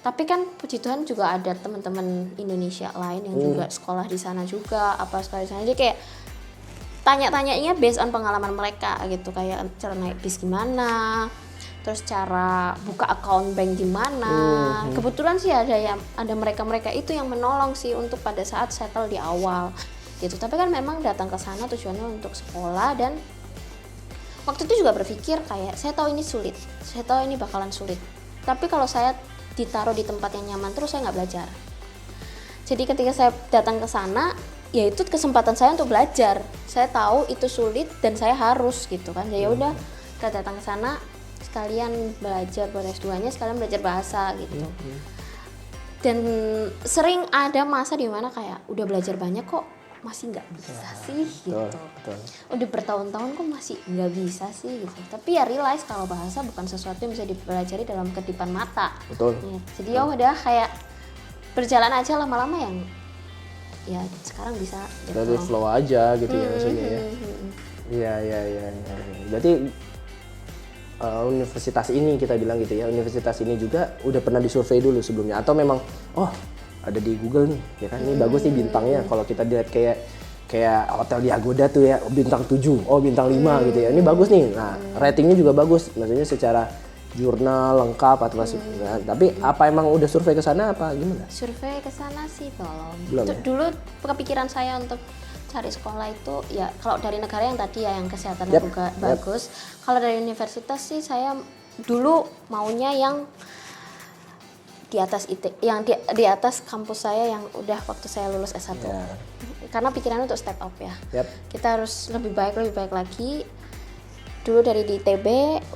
Tapi kan puji Tuhan juga ada teman-teman Indonesia lain yang juga sekolah di sana juga, sekolah di sana. Jadi kayak tanya-tanyanya based on pengalaman mereka gitu, kayak cara naik bis gimana, terus cara buka account bank gimana. Kebetulan sih ada mereka itu yang menolong sih untuk pada saat settle di awal gitu. Tapi kan memang datang ke sana tujuannya untuk sekolah, dan waktu itu juga berpikir kayak saya tahu ini sulit, saya tahu ini bakalan sulit. Tapi kalau saya ditaruh di tempat yang nyaman terus saya nggak belajar. Jadi ketika saya datang ke sana, ya itu kesempatan saya untuk belajar. Saya tahu itu sulit dan saya harus gitu kan. Ya udah, kita datang ke sana sekalian belajar buat S2-nya, sekalian belajar bahasa gitu. Dan sering ada masa di mana kayak udah belajar banyak kok masih nggak bisa sih gitu. Betul. Udah bertahun-tahun kok masih nggak bisa sih gitu. Tapi ya realize kalau bahasa bukan sesuatu yang bisa dipelajari dalam kedipan mata. Betul. Ya, jadi ya udah kayak berjalan aja, lama-lama yang ya sekarang bisa gitu. Dari flow aja gitu ya maksudnya ya. Iya. Berarti universitas ini kita bilang gitu ya, universitas ini juga udah pernah disurvei dulu sebelumnya, atau memang ada di Google nih ya kan, ini bagus nih bintangnya. Kalau kita lihat kayak hotel di Agoda tuh ya, bintang 7, bintang 5 gitu ya, ini bagus nih. Nah ratingnya juga bagus, maksudnya secara jurnal lengkap atau nah, tapi apa emang udah survei ke sana apa gimana? Survei ke sana sih belum ya? Dulu kepikiran saya untuk cari sekolah itu ya kalau dari negara yang tadi ya, yang kesehatannya juga bagus. Kalau dari universitas sih saya dulu maunya yang di atas yang di atas kampus saya yang udah waktu saya lulus S1. Karena pikirannya untuk step up ya. Kita harus lebih baik lagi. Dulu dari di ITB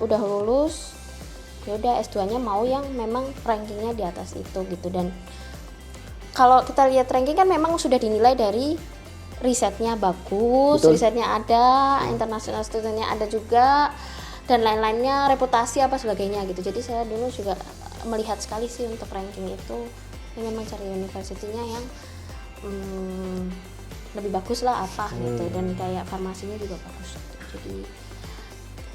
udah lulus, ya udah S2-nya mau yang memang rankingnya di atas itu gitu. Dan kalau kita lihat ranking kan memang sudah dinilai dari risetnya bagus. Betul. Risetnya ada, international studentnya ada juga. dan lain-lainnya, reputasi apa sebagainya gitu. Jadi saya dulu juga melihat sekali sih untuk ranking itu, ya memang cari universitinya yang lebih bagus lah apa gitu, dan kayak farmasinya juga bagus gitu. Jadi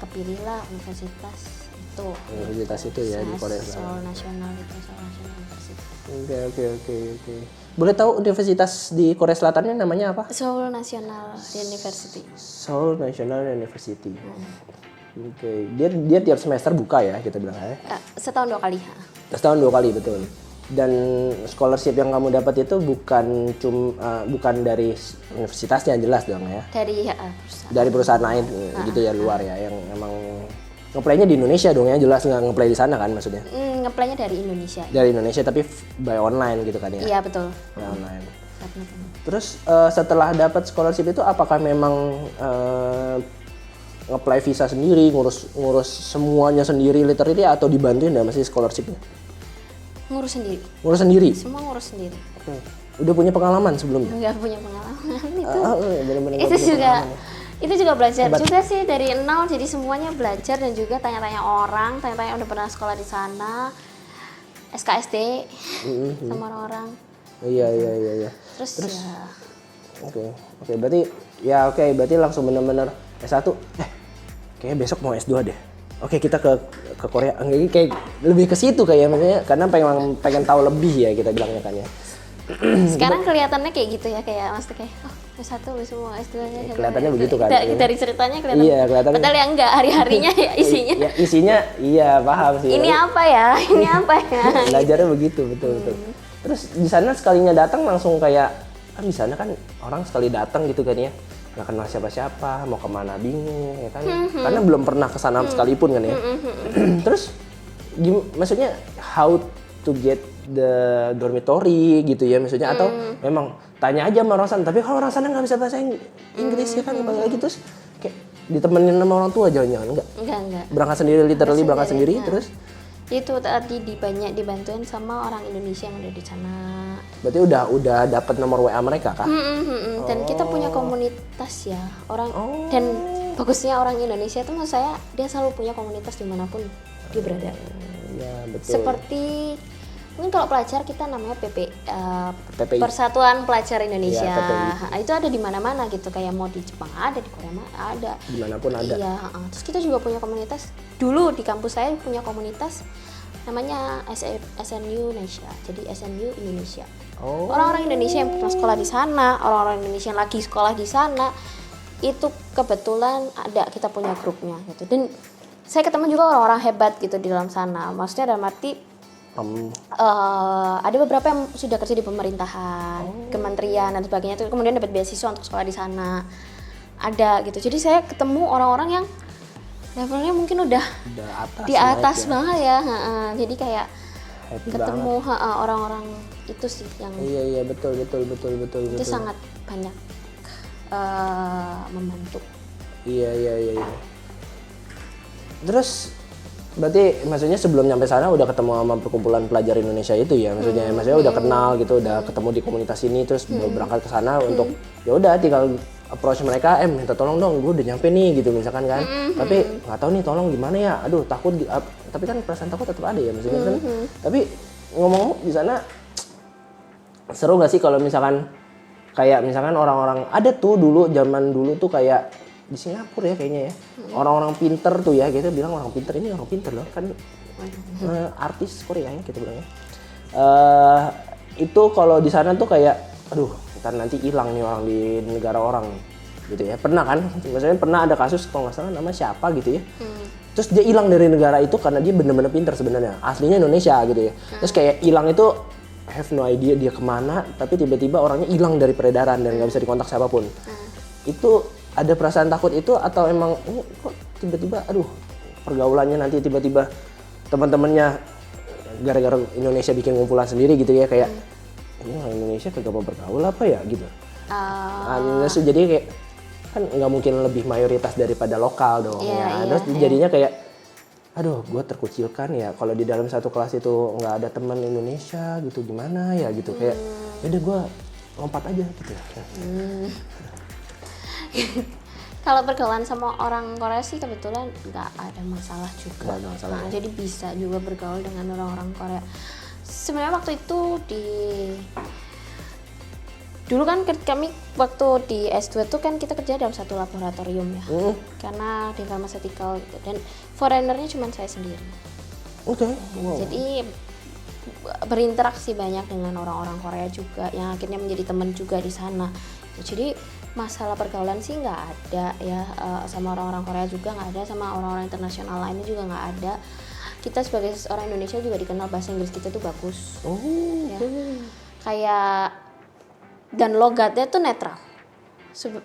kepilihlah universitas itu. Universitas itu ya di Korea Selatan. Seoul National itu, Seoul National University. Oke. Boleh tahu universitas di Korea Selatannya namanya apa? Seoul National University. Seoul National University. Oke. Dia tiap semester buka ya kita bilang ya. Setahun 2 kali. Setahun 2 kali betul. Dan scholarship yang kamu dapat itu bukan dari universitasnya, jelas dong ya. Dari perusahaan. Dari perusahaan lain gitu ya, luar ya, yang emang ngeplaynya di Indonesia dong ya, jelas nggak ngeplay di sana kan maksudnya. Ngeplaynya dari Indonesia. Dari Indonesia tapi by online gitu kan ya. Iya betul. By online. Betul. Terus setelah dapat scholarship itu apakah memang ngeplay visa sendiri, ngurus semuanya sendiri literally, atau dibantuin nggak masih scholarshipnya? Ngurus sendiri. Ngurus sendiri? Semua ngurus sendiri. Udah punya pengalaman sebelumnya? Nggak punya pengalaman itu. Bener-bener Itu juga itu juga belajar juga sih dari nol, jadi semuanya belajar dan juga tanya-tanya orang, tanya-tanya udah pernah sekolah di sana, SKSD sama orang-orang. Iya. Terus ya. Oke, berarti langsung bener-bener S1. Kayaknya besok mau S2 deh. Oke, kita ke Korea. Kayak lebih ke situ kayak maksudnya, karena pengen tahu lebih ya kita bilangnya kan ya. Sekarang kelihatannya kayak gitu ya, kayak maksudnya kayak S1 besok mau S2-nya. Kelihatannya begitu kan. Dari ceritanya kelihatan. Iya, kelihatannya. Padahal yang enggak, hari-harinya ya isinya. Isinya iya paham sih. Ini apa ya? Ini apa ya? Belajarnya begitu, betul. Terus di sana sekalinya datang langsung kayak, kan di sana kan orang sekali datang gitu kan ya, nggak kenal siapa-siapa, mau kemana bingung ya kan, karena belum pernah kesana sekalipun kan ya. Terus maksudnya how to get the dormitory gitu ya maksudnya, atau memang tanya aja sama orang sana, tapi kalau orang sana nggak bisa bahasa Inggris ya kan, gitu. Terus kayak ditemenin sama orang tua jangan-jangan enggak. Berangkat sendiri, literally berangkat sendiri. Terus itu tadi dibantuin sama orang Indonesia yang udah di sana. Berarti udah dapat nomor WA mereka kah? Dan kita punya komunitas ya orang, dan bagusnya orang Indonesia itu menurut saya dia selalu punya komunitas dimanapun dia berada. Ya betul. Seperti mungkin kalau pelajar kita namanya PPI. Persatuan Pelajar Indonesia. Ya, itu ada di mana-mana gitu, kayak mau di Jepang ada, di Korea ada. Dimanapun ada. Iya. Terus kita juga punya komunitas. Dulu di kampus saya punya komunitas namanya SNU Indonesia. Jadi SNU Indonesia. Orang-orang Indonesia yang pernah sekolah di sana, orang-orang Indonesia yang lagi sekolah di sana, itu kebetulan ada, kita punya grupnya gitu. Dan saya ketemu juga orang-orang hebat gitu di dalam sana. Maksudnya dalam arti ada beberapa yang sudah kerja di pemerintahan, kementerian dan sebagainya, itu kemudian dapat beasiswa untuk sekolah di sana. Ada gitu. Jadi saya ketemu orang-orang yang levelnya mungkin udah di atas banget ya. Jadi kayak happy ketemu orang-orang itu sih yang iya betul. Itu sangat banyak membantu. Iya. Terus berarti maksudnya sebelum nyampe sana udah ketemu sama perkumpulan pelajar Indonesia itu ya, maksudnya udah kenal gitu, udah ketemu di komunitas ini, terus berangkat ke sana untuk ya udah tinggal approach mereka, minta tolong dong, gue udah nyampe nih gitu misalkan kan, tapi nggak tahu nih tolong gimana ya, aduh takut, tapi kan perasaan takut tetap ada ya maksudnya kan. Tapi ngomong di sana seru nggak sih kalau misalkan kayak misalkan orang-orang ada tuh dulu, zaman dulu tuh kayak di Singapura ya kayaknya ya, orang-orang pinter tuh ya, kita bilang orang pinter, ini orang pinter loh kan, artis Korea ya kita bilangnya, itu kalau di sana tuh kayak aduh ntar nanti hilang nih orang di negara orang gitu ya, pernah kan, maksudnya pernah ada kasus kalau nggak salah nama siapa gitu ya, terus dia hilang dari negara itu karena dia bener-bener pinter sebenarnya, aslinya Indonesia gitu ya, terus kayak hilang itu have no idea dia kemana, tapi tiba-tiba orangnya hilang dari peredaran dan nggak bisa dikontak siapapun. Itu ada perasaan takut itu, atau emang ini kok tiba-tiba aduh pergaulannya nanti tiba-tiba teman-temannya gara-gara Indonesia bikin kumpulan sendiri gitu ya, kayak ini orang Indonesia kagak mau bergaul apa ya gitu. Jadi kayak kan nggak mungkin lebih mayoritas daripada lokal dong. Terus jadinya kayak aduh gue terkucilkan ya kalau di dalam satu kelas itu nggak ada teman Indonesia gitu, gimana ya gitu, kayak yaudah gue lompat aja gitu. Kalau pergaulan sama orang Korea sih kebetulan nggak ada masalah juga. Nggak ada masalah, Nah, ya? jadi bisa juga bergaul dengan orang-orang Korea. Sebenarnya waktu itu dulu kan kami waktu di S2 tuh kan kita kerja dalam satu laboratorium ya. Karena di pharmaceutical gitu. Dan foreignernya cuma saya sendiri. Oke. Wow. Jadi berinteraksi banyak dengan orang-orang Korea juga yang akhirnya menjadi teman juga di sana. Jadi masalah pergaulan sih nggak ada ya, sama orang-orang Korea juga nggak ada, sama orang-orang internasional lainnya juga nggak ada. Kita sebagai orang Indonesia juga dikenal bahasa Inggris kita tuh bagus. Oh. Ya. Kayak dan logatnya tuh netral.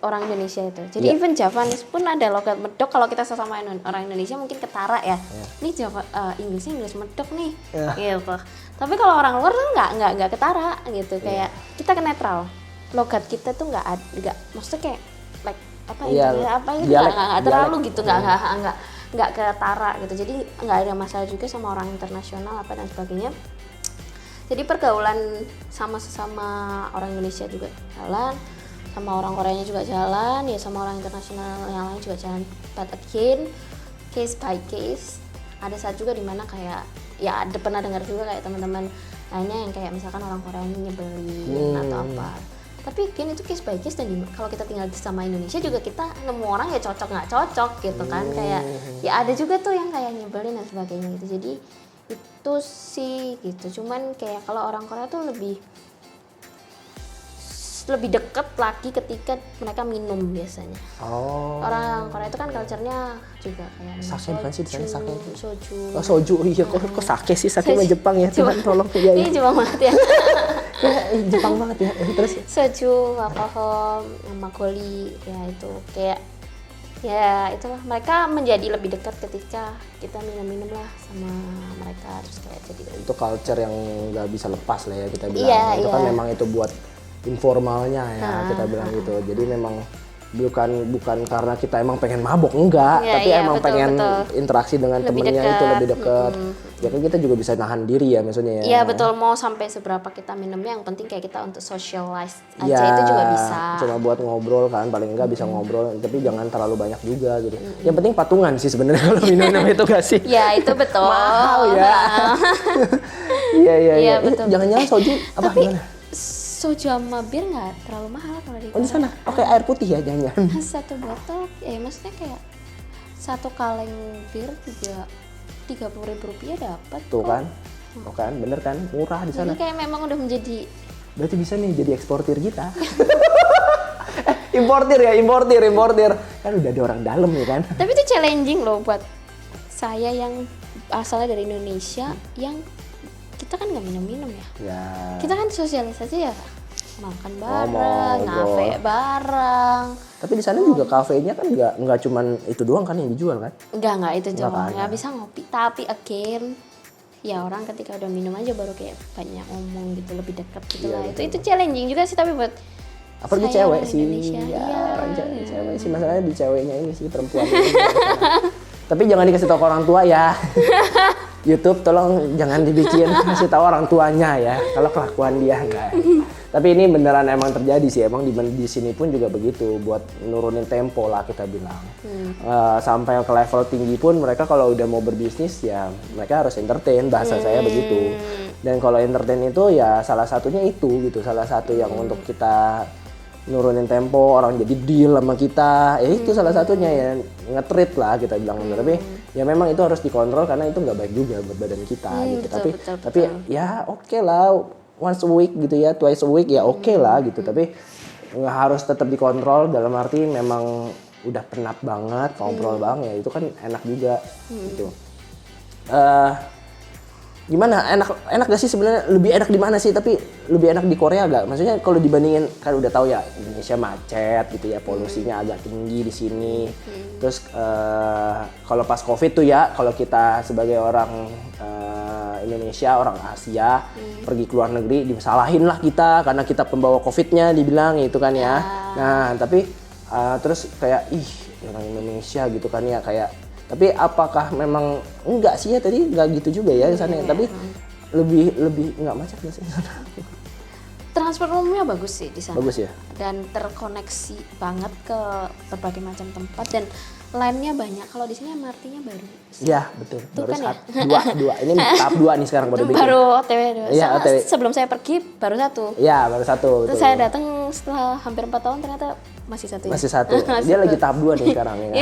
Orang Indonesia itu. Jadi Iya. even Javanese pun ada logat medok. Kalau kita sesama orang Indonesia mungkin ketara ya. Nih Inggrisnya Inggris medok nih. Gitu. Tapi kalau orang luar tuh nggak ketara gitu. Kayak kita ke netral. Logat kita tuh nggak maksudnya kayak like apa Iya, apa itu dialek, nggak terlalu dialek. gitu, nggak ketara gitu. Jadi nggak ada masalah juga sama orang internasional apa dan sebagainya. Jadi pergaulan sama sesama orang Indonesia juga jalan, sama orang Koreanya juga jalan, ya sama orang internasional yang lain juga jalan. But again, case by case, ada saat juga dimana kayak ya ada pernah dengar juga kayak teman-teman lainnya yang kayak misalkan orang Koreanya nyebelin atau apa. Tapi again itu case by case, dan kalau kita tinggal sama Indonesia juga kita nemu orang ya cocok nggak cocok gitu kan, kayak ya ada juga tuh yang kayak nyebelin dan sebagainya gitu. Jadi itu sih gitu. Cuman kayak kalau orang Korea tuh lebih deket lagi ketika mereka minum biasanya. Oh. Orang Korea itu kan culture-nya juga kayak minum Sake bukan sih di sana, sake. soju. Oh, soju. Iya, kok sake sih? Sake mah Jepang ya. Cuma- Tuhan tolong ya. Ini Jepang banget ya. Jepang banget ya. Terus Soju, alkohol, makgeolli ya itu kayak ya itulah, mereka menjadi lebih dekat ketika kita minum-minum lah sama mereka, terus kayak jadi itu culture yang nggak bisa lepas lah ya kita bilang. Iya, Itu kan iya. memang itu buat informalnya ya kita bilang gitu. Jadi memang bukan karena kita emang pengen mabok, enggak, Iya, tapi iya, emang betul, pengen betul. interaksi dengan Lebih temennya itu dekat. lebih dekat. Ya kan kita juga bisa nahan diri ya maksudnya ya. Iya betul, mau sampai seberapa kita minumnya, yang penting kayak kita untuk socialize aja Ya, itu juga bisa. cuma buat ngobrol kan, paling enggak bisa ngobrol, tapi jangan terlalu banyak juga gitu. Yang penting patungan sih sebenarnya kalau minum itu gak sih? Ya itu betul. Mahal ya. Nah, Iya iya Iya, iya. betul, Jangan-jangan soju apa tapi gimana? soju sama bir nggak terlalu mahal kalau di Oh di sana. Oke, air putih ya jangan-jangan. Satu botol, ya maksudnya kayak satu kaleng bir juga 30.000 rupiah dapat Tuh kok. kan. Tuh kan, bener kan? Murah di sana. Jadi kayak memang udah menjadi Berarti bisa nih jadi eksportir kita. Importir ya, importir. Kan udah ada orang dalam ya kan. tapi itu challenging loh buat saya yang asalnya dari Indonesia, yang kita kan nggak minum-minum ya. Ya. Kita kan sosialisasi ya, makan bareng, ngobrol. ngafe bareng. Tapi di sana juga kafenya kan nggak cuman itu doang kan yang dijual kan? Enggak itu Nggak doang, kan, nggak ya. bisa ngopi. Tapi again, ya orang ketika udah minum aja baru kayak banyak ngomong gitu, lebih dekat gitu Iya, lah. betul. Itu challenging juga sih, tapi buat Apalagi saya cewek orang sih. Indonesia, Ya, iya. orang cewek sih masalahnya di ceweknya ini sih perempuan. Tapi jangan dikasih tahu ke orang tua ya. YouTube tolong jangan dibikin kasih tahu orang tuanya ya. Kalau kelakuan dia enggak. Tapi ini beneran emang terjadi sih, emang di sini pun juga begitu, buat nurunin tempo lah kita bilang. Sampai ke level tinggi pun mereka kalau udah mau berbisnis ya mereka harus entertain, bahasa saya begitu. Dan kalau entertain itu ya salah satunya itu gitu, salah satu yang untuk kita nurunin tempo, orang jadi deal sama kita, ya itu salah satunya ya, nge-treat lah kita bilang. Tapi ya memang itu harus dikontrol karena itu nggak baik juga buat badan kita gitu. betul, Tapi ya oke lah, once a week gitu ya, twice a week ya oke lah gitu. Tapi nggak harus tetap dikontrol, dalam arti memang udah penat banget ngobrol bang ya itu kan enak juga gitu. Gimana, enak gak sih sebenarnya? Lebih enak di mana sih? Tapi lebih enak di Korea gak? Maksudnya kalau dibandingin, kan udah tahu ya Indonesia macet gitu ya, polusinya agak tinggi di sini. Terus kalau pas COVID tuh ya, kalau kita sebagai orang Indonesia, orang Asia pergi ke luar negeri, disalahin lah kita karena kita pembawa COVID-nya dibilang gitu kan ya. Nah tapi terus kayak orang Indonesia gitu kan ya, kayak tapi apakah memang enggak sih ya, tadi enggak gitu juga ya di sana. Tapi lebih enggak macet nggak sih? transport umumnya bagus sih di sana. Bagus ya. Dan terkoneksi banget ke berbagai macam tempat dan line-nya banyak. Kalau di sini MRT-nya baru. Iya betul. Tuh Baru kan ya? dua. Ini tahap 2 nih sekarang baru bikin. Baru OTW. Iya, OTW. Sebelum saya pergi baru 1. Iya baru 1. Terus saya datang setelah hampir 4 tahun ternyata masih 1 ya. Masih 1. Dia lagi tahap 2 nih sekarang ya kan.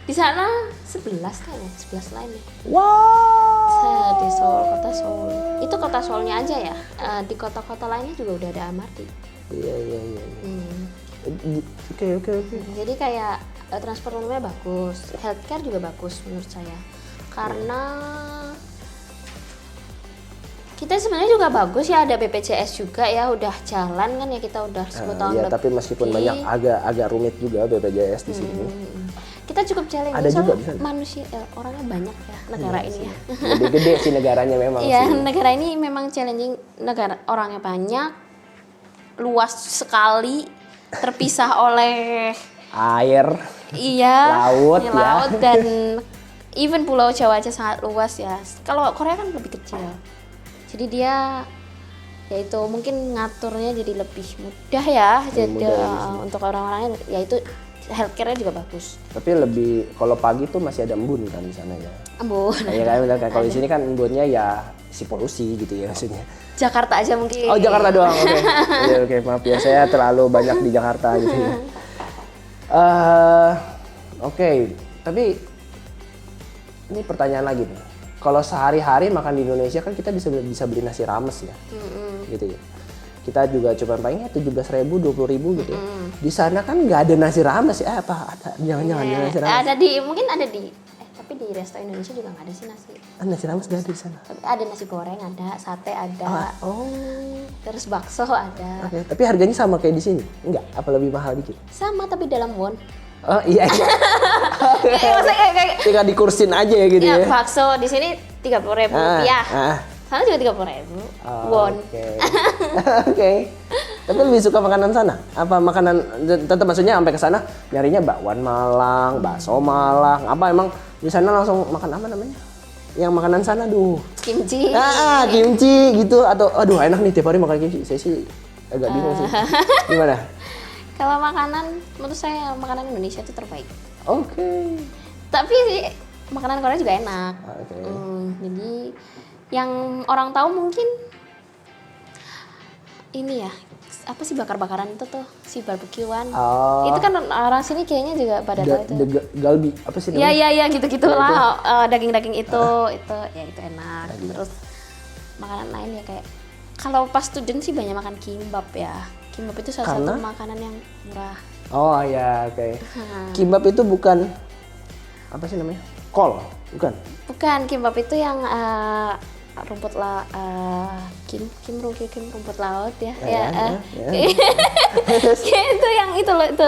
Di sana 11 kayaknya, 11 line ya. Wow. Di Seoul, kota Seoul. Itu kota Seoulnya aja ya. Di kota-kota lainnya juga udah ada MRT. Iya. Oke. Jadi kayak transport umumnya bagus, healthcare juga bagus menurut saya. Karena kita sebenarnya juga bagus ya, ada BPJS juga ya, udah jalan kan ya, kita udah 10 tahun Iya, lebih. tapi meskipun banyak agak rumit juga BPJS di sini. Kita cukup challenge, Ada juga di sana. manusia orangnya banyak ya negara ini ya. Lebih gede sih negaranya memang Iya, sih. negara ini memang challenging, negara orangnya banyak, luas sekali, terpisah oleh Air, laut ya. laut dan even Pulau Jawa aja sangat luas ya. Kalau Korea kan lebih kecil. Jadi dia yaitu mungkin ngaturnya jadi lebih mudah ya. Jadi mudah ya di sini. untuk orang-orangnya yaitu healthcare-nya juga bagus. Tapi lebih kalau pagi tuh masih ada embun kan di sana ya. Ampun. Kayak kan bener kan kalau di sini kan embunnya ya si polusi gitu ya maksudnya. Jakarta aja mungkin. Oh, Jakarta doang. Oke. Iya, oke, maaf ya saya terlalu banyak di Jakarta gitu ya. Oke, tapi ini pertanyaan lagi nih. Kalau sehari-hari makan di Indonesia kan kita bisa beli nasi rames ya. Gitu ya. Kita juga cuma paling 17.000, 20.000 gitu ya. Di sana kan nggak ada nasi rames ya. Apa ada? Jangan-jangan ada nasi rames. Mungkin ada di tapi di resto Indonesia juga nggak ada sih nasi. Nasi rames nggak ada di sana. Tapi ada nasi goreng, ada sate, ada. Terus bakso ada. Oke, tapi harganya sama kayak di sini? Enggak? Apa lebih mahal dikit? Sama tapi dalam won. Oh iya. Maksudnya kayak Tinggal dikursin aja ya gitu ya. bakso di sini 30.000 rupiah. Sana juga 30.000 won. Oke. Tapi lebih suka makanan sana? Apa makanan tetap maksudnya sampai ke sana nyarinya bakwan Malang, bakso Malang, apa emang di sana langsung makan apa namanya? Yang makanan sana Kimchi. Kimchi gitu atau aduh enak nih tiap hari makan kimchi. Saya sih agak bingung sih. Gimana? Kalau makanan menurut saya makanan Indonesia itu terbaik. Oke. Tapi makanan Korea juga enak. Oke. Jadi yang orang tahu mungkin ini ya, apa sih bakar-bakaran itu tuh, si barbekyuan. Itu kan orang sini kayaknya juga pada tahu itu. Galbi apa sih namanya? Iya gitu-gitu lah. Daging-daging itu ya itu enak. Terus makanan lain ya kayak kalau pas student sih banyak makan kimbap ya. Kimbap itu salah satu makanan yang murah. Oh ya, oke. Kimbap itu bukan apa sih namanya? Kol, bukan? Bukan, kimbap itu yang rumput rumput laut ya. Itu yang itu loh itu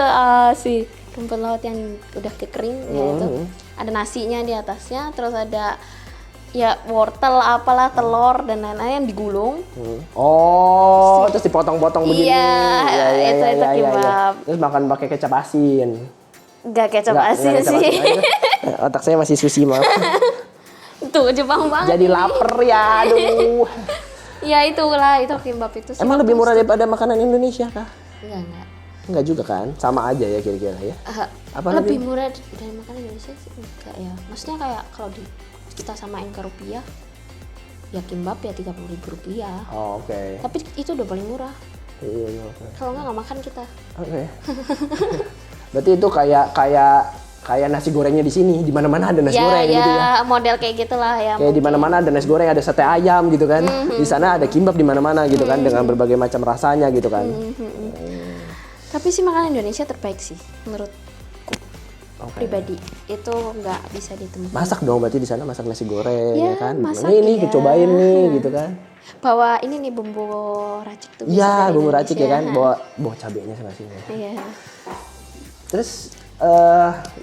si rumput laut yang udah kekering ya itu. Ada nasinya di atasnya, terus ada ya wortel apalah telur dan lain-lain yang digulung. Terus dipotong-potong begini. Itu kimbap. Terus makan pakai kecap asin. Enggak kecap asin sih. Otak saya masih sushi maaf. Tuh Jepang banget. Jadi lapar ya, aduh. Ya itulah itu kimbap itu. Emang lebih murah daripada makanan Indonesia kah? Enggak. Enggak juga kan? Sama aja ya kira-kira ya. Apa lebih murah dari makanan Indonesia sih? Enggak ya. Maksudnya kayak kalau kita samain ke rupiah, ya kimbap ya 30.000 rupiah. Oke. Tapi itu udah paling murah. Iya, oke. Kalau nggak makan kita. Oke. Berarti itu kayak nasi gorengnya di sini, di mana-mana ada nasi goreng gitu ya. Model kayak gitulah ya. Kayak di mana-mana ada nasi goreng, ada sate ayam gitu kan. Di sana ada kimbap di mana-mana gitu kan dengan berbagai macam rasanya gitu kan. Tapi sih makanan Indonesia terbaik sih menurutku pribadi. Itu nggak bisa ditemukan. Masak dong berarti di sana masak nasi goreng ya kan. Masak, ini cobain nih gitu kan. Bawa ini nih bumbu racik tuh. Iya, bumbu racik ya kan. Bawa cabenya sama sini. Iya. Terus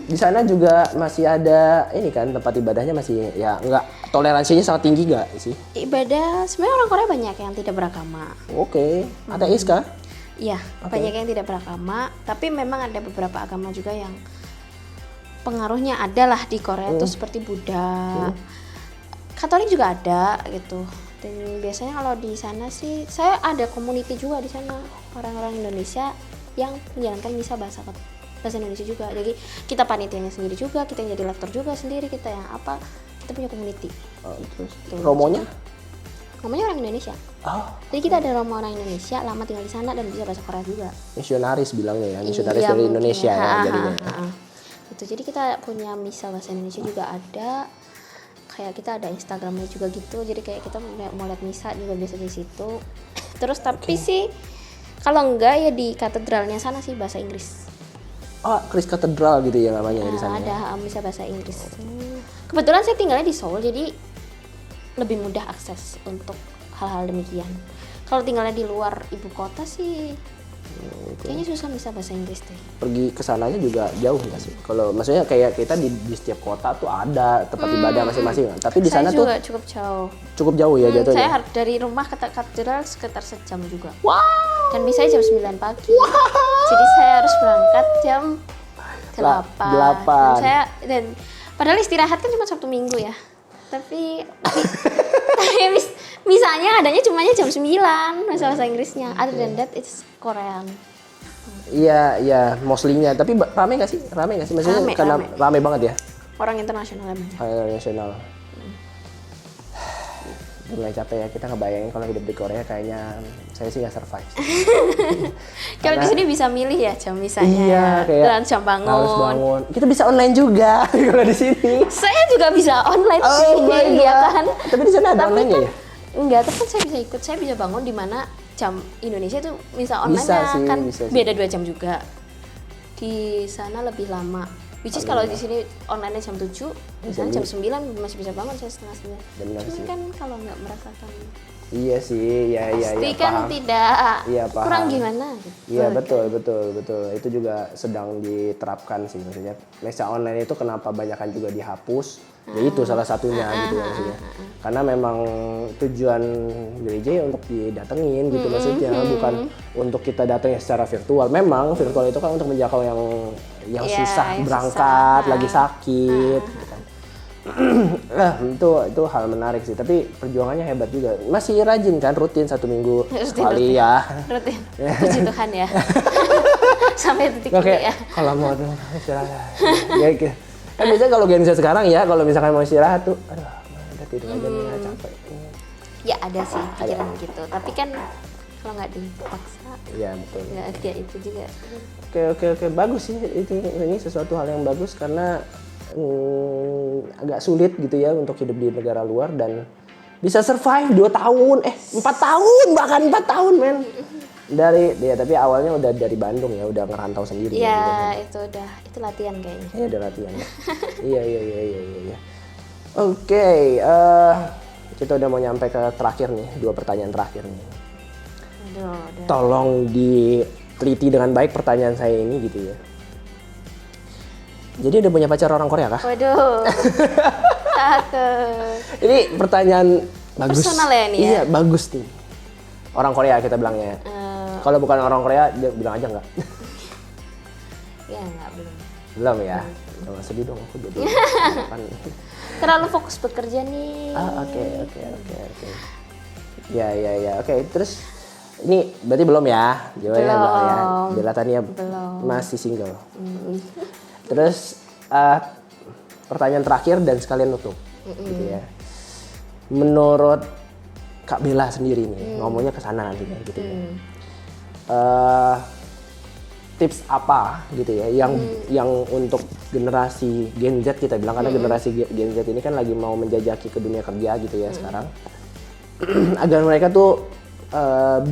di sana juga masih ada ini kan tempat ibadahnya masih ya nggak toleransinya sangat tinggi nggak sih? Ibadah sebenarnya orang Korea banyak yang tidak beragama. Oke. Ateis kah? Iya, banyak yang tidak beragama, tapi memang ada beberapa agama juga yang pengaruhnya ada lah di Korea tuh seperti Buddha. Katolik juga ada gitu. Dan biasanya kalau di sana sih saya ada community juga di sana, orang-orang Indonesia yang menjalankan misa bahasa Indonesia juga. Jadi kita panitianya sendiri juga, kita yang jadi lektor juga sendiri, kita yang apa, kita punya community. Terus Tuh. romonya? Namanya orang Indonesia. Oh, Jadi kita ada romo orang Indonesia, lama tinggal di sana dan bisa bahasa Korea juga. misionaris bilangnya ya, misionaris Iya, dari mungkin Indonesia ya. ya jadinya. Gitu. Jadi kita punya misa bahasa Indonesia juga ada. Kayak kita ada Instagramnya juga gitu. Jadi kayak kita mau lihat misa juga biasa di situ. Terus tapi sih kalau enggak ya di katedralnya sana sih bahasa Inggris. Oh, Kris Katedral gitu ya namanya di sana. Ada misa bahasa Inggris. Kebetulan saya tinggalnya di Seoul, jadi lebih mudah akses untuk hal-hal demikian. Kalau tinggalnya di luar ibu kota sih kayaknya susah bisa bahasa Inggris deh. Pergi ke sananya juga jauh nggak sih? Kalau maksudnya kayak kita di setiap kota tuh ada tempat ibadah masing-masing, tapi di Saya sana tuh juga cukup jauh. cukup jauh ya Saya jatuhnya. dari rumah ke katedral sekitar sejam juga. Wow. Dan misalnya jam 9 pagi. Jadi saya harus berangkat jam 8. Dan padahal istirahat kan cuma Sabtu Minggu ya. Tapi misalnya adanya cumanya jam 9 bahasa Inggrisnya. Other than that it's Korean. Iya, mostly-nya. Tapi rame nggak sih? Maksudnya Rame, karena rame banget ya? Orang internasional banyak. Nasional. Udah mulai capek ya, kita ngebayangin kalau hidup di Korea kayaknya saya sih nggak survive. Kalau di sini bisa milih ya jam misalnya. Iya, kayak dan jam bangun. harus bangun. Kita bisa online juga kalau di sini. Saya juga bisa online sih, Oh my God. ya kan? Tapi di sana ada online ya? Enggak, tapi kan saya bisa ikut. Saya bisa bangun di mana jam Indonesia itu bisa online-nya Bisa sih, kan bisa sih. beda 2 jam juga. Di sana lebih lama. Which is kalau di sini online-nya jam 7, di sana jam 9 masih bisa bangun saya setengah 9. Benar Cuman sih. kan kalau nggak merasakan Iya sih, iya pasti kan paham. tidak Iya, paham. kurang gimana gitu. Iya betul. Itu juga sedang diterapkan sih maksudnya. Misa online itu kenapa banyakan juga dihapus? Ya itu salah satunya gitu ya maksudnya. Karena memang tujuan gereja ya untuk didatengin gitu maksudnya, bukan untuk kita datangnya secara virtual. Memang virtual itu kan untuk menjangkau yang Iya, susah yang berangkat, susah. lagi sakit gitu kan. itu hal menarik sih, tapi perjuangannya hebat juga. Masih rajin kan, rutin 1 minggu sekali ya. Rutin. Puji Tuhan ya. Sampai detik Oke, ini ya. kalau mau istirahat. Ya, kan biasanya kalau Genza sekarang ya, kalau misalkan mau istirahat tuh, aduh, udah tidur aja nih, ya, capek. Ya ada sih pikiran gitu. Tapi kan kalau nggak dipaksa, Iya betul. nggak ada itu juga. Oke, bagus sih ini sesuatu hal yang bagus karena agak sulit gitu ya untuk hidup di negara luar dan bisa survive 2 tahun, 4 tahun bahkan 4 tahun men. Tapi awalnya udah dari Bandung ya, udah ngerantau sendiri. Ya itu latihan kayaknya. Ya udah latihan. Iya. Oke, kita udah mau nyampe ke terakhir nih, 2 pertanyaan terakhir nih. Aduh. Tolong diteliti dengan baik pertanyaan saya ini gitu ya. Jadi udah punya pacar orang Korea kah? Waduh. Takut. Ini pertanyaan bagus. Personal ya ini ya? Iya, bagus nih. Orang Korea kita bilangnya. Kalau bukan orang Korea, dia bilang aja enggak. Ya nggak belum. Belum ya? Jangan sedih dong, aku jadi. Terlalu fokus bekerja nih. Oke. Ya. Oke, terus ini berarti belum ya? Jawabannya belum ya. Bella Tania masih single. Terus pertanyaan terakhir dan sekalian nutup, gitu ya. Menurut Kak Bella sendiri nih, ngomongnya ke sana nanti gitu ya. Tips apa gitu ya yang untuk generasi Gen Z kita bilang, karena generasi Gen Z ini kan lagi mau menjajaki ke dunia kerja gitu ya sekarang. Agar mereka tuh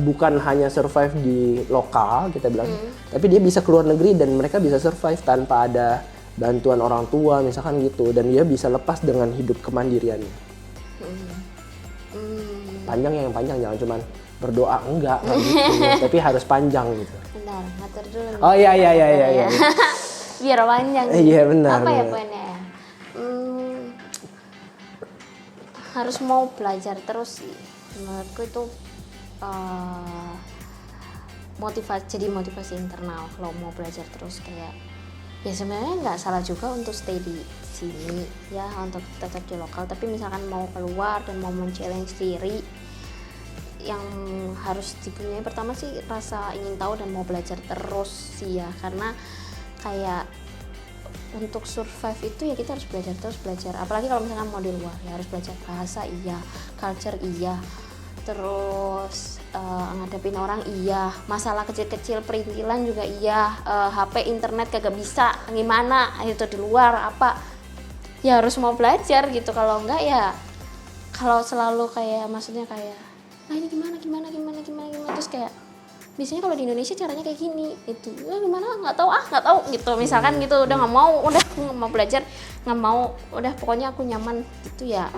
bukan hanya survive di lokal kita bilang, tapi dia bisa keluar negeri dan mereka bisa survive tanpa ada bantuan orang tua misalkan gitu, dan dia bisa lepas dengan hidup kemandiriannya. Yang panjang jangan cuman berdoa enggak gitu, tapi harus panjang gitu. Bentar, ngatur dulu. Oh iya. Biar panjang. Iya benar. Apa ya poinnya ya? Harus mau belajar terus sih. Menurutku itu motivasi internal kalau mau belajar terus, kayak Ya sebenarnya nggak salah juga untuk stay di sini ya, untuk tetap di lokal, tapi misalkan mau keluar dan mau men-challenge diri, yang harus dipunyai pertama sih rasa ingin tahu dan mau belajar terus sih ya, karena kayak untuk survive itu ya kita harus belajar terus belajar, apalagi kalau misalkan mau di luar ya harus belajar bahasa iya, culture iya, terus ngadepin orang iya, masalah kecil-kecil perintilan juga iya, HP internet kagak bisa gimana itu di luar apa ya, harus mau belajar gitu. Kalau enggak ya, kalau selalu kayak maksudnya kayak nah ini gimana terus kayak biasanya kalau di Indonesia caranya kayak gini itu ya gimana nggak tahu gitu misalkan gitu, udah nggak mau belajar, nggak mau, udah pokoknya aku nyaman gitu ya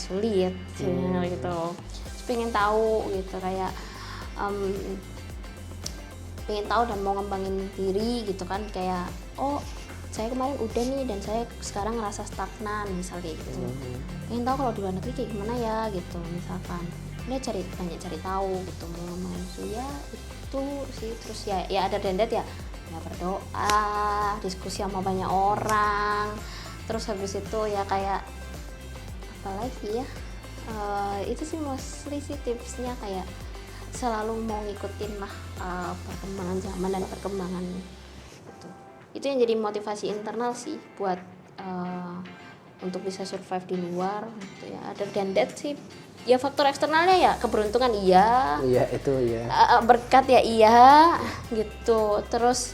sulit gitu. Terus pengen tahu gitu kayak pengen tahu dan mau ngembangin diri gitu kan, kayak oh saya kemarin udah nih dan saya sekarang ngerasa stagnan misal kayak gitu. Pengen tahu kalau di luar negeri kayak gimana ya gitu, misalkan udah banyak cari tahu gitu, mau ngomongin ya itu sih. Terus ya ada dendet ya berdoa, diskusi sama banyak orang. Terus habis itu ya kayak apa lagi ya, itu sih mostly sih tipsnya, kayak selalu mau ngikutin lah perkembangan zaman dan perkembangan gitu. Itu yang jadi motivasi internal sih buat untuk bisa survive di luar gitu ya. Other than that sih ya faktor eksternalnya ya keberuntungan iya itu ya, berkat ya iya gitu, terus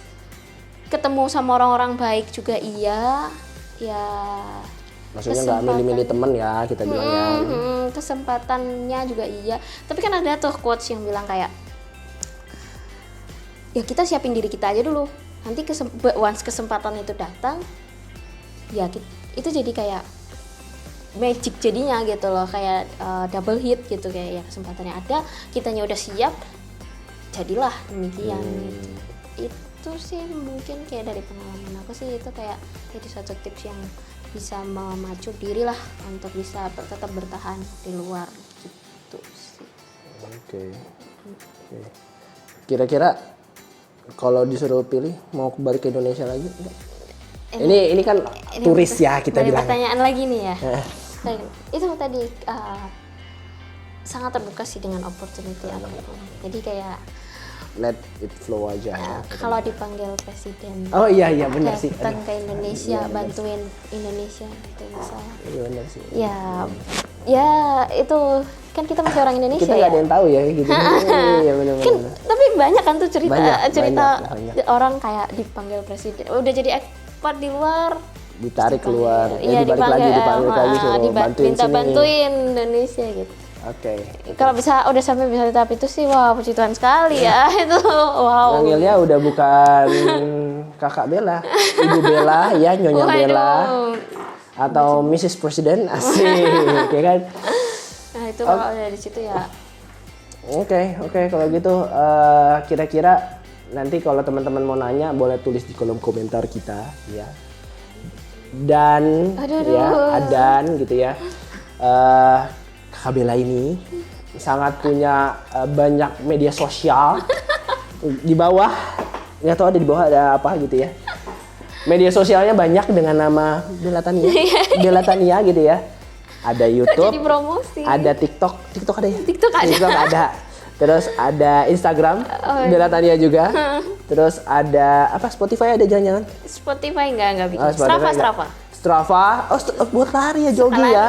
ketemu sama orang-orang baik juga iya ya, maksudnya nggak milih-milih temen ya kita bilangnya. Kesempatannya juga iya, tapi kan ada tuh quotes yang bilang kayak ya kita siapin diri kita aja dulu, nanti once kesempatan itu datang ya itu jadi kayak magic jadinya gitu loh, kayak double hit gitu, kayak ya kesempatannya ada, kitanya udah siap, jadilah demikian gitu. Itu sih mungkin kayak dari pengalaman aku sih, itu kayak jadi satu tips yang bisa memacu diri lah untuk bisa tetap bertahan di luar gitu sih. Oke. Kira-kira kalau disuruh pilih mau balik ke Indonesia lagi enggak? Ini kan turis ya kita bilang. Pertanyaan lagi nih ya. Itu tadi sangat terbuka sih dengan opportunity apapun. Jadi kayak let it flow aja ya. Kalau dipanggil presiden. Oh iya benar sih. Datang ke Indonesia, bantuin Indonesia gitu misalnya. Iya benar sih. Ya itu kan kita masih orang Indonesia. Kita nggak ada yang tahu ya gitu. Iya benar. Kan tapi banyak kan tuh cerita banyak. orang kayak dipanggil presiden, udah jadi ekspor di luar, ditarik keluar, iya, dipanggil lagi suruh bantuin Indonesia gitu. Oke. Kalau udah sampai bisa di tahap itu sih, wah puji Tuhan sekali ya itu. Wow. Manggilnya udah bukan kakak Bella, ibu Bella ya, nyonya Bella, atau Mrs. Presiden, asik, ya kan? Nah itu kalau udah di situ ya. Oke, kalau gitu kira-kira nanti kalau teman-teman mau nanya boleh tulis di kolom komentar kita ya. Dan gitu ya. Kakak Bella ini sangat punya banyak media sosial. Di bawah, nggak tahu ada di bawah ada apa gitu ya. Media sosialnya banyak dengan nama Bella Tania gitu ya. Ada YouTube, jadi promosi. Ada TikTok ada ya? TikTok ada. Terus ada Instagram, Bella Tania juga. Terus ada apa? Spotify ada jangan-jangan? Spotify enggak bikin. Strava. Buat lari ya, jogging ya.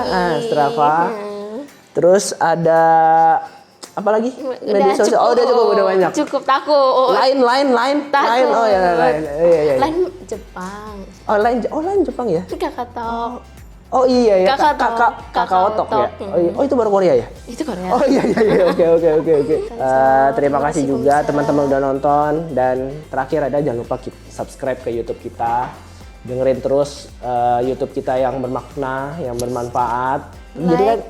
Strava. Terus ada apa lagi? Media sosial. Udah cukup, udah banyak. Cukup takut. Lain. Oh ya, lain. Iya. Lain Jepang. Lain Jepang ya? Kakak Talk. Oh iya ya, Kakak Otok ya. Oh itu baru Korea ya? Itu Korea. Oh iya, oke. Terima kasih juga teman-teman udah nonton, dan terakhir jangan lupa subscribe ke YouTube kita, dengerin terus YouTube kita yang bermakna, yang bermanfaat.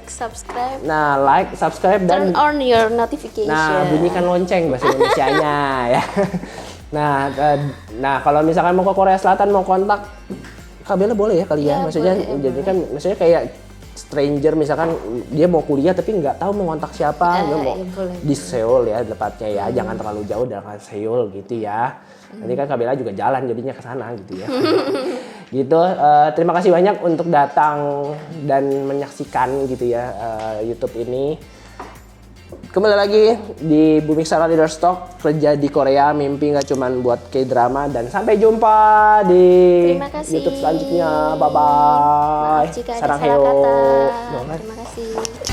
Subscribe. Nah, subscribe dan turn on your notification. Nah, bunyikan lonceng bahasa Indonesianya ya. Nah, kalau misalkan mau ke Korea Selatan mau kontak Kak Bella boleh ya kali ya, maksudnya boleh, jadi kan maksudnya kayak stranger misalkan dia mau kuliah tapi nggak tahu mau kontak siapa, dia mau iya, boleh. di Seoul ya tepatnya ya, jangan terlalu jauh dari Seoul gitu ya. Nanti kan Kak Bella juga jalan jadinya ke sana gitu ya. Gitu, terima kasih banyak untuk datang dan menyaksikan gitu ya YouTube ini. Kembali lagi di Booming Star Leader Talk, kerja di Korea, mimpi nggak cuman buat K-drama, dan sampai jumpa di Terima kasih. YouTube selanjutnya. Bye bye. Maaf jika ada salah kata. Terima kasih.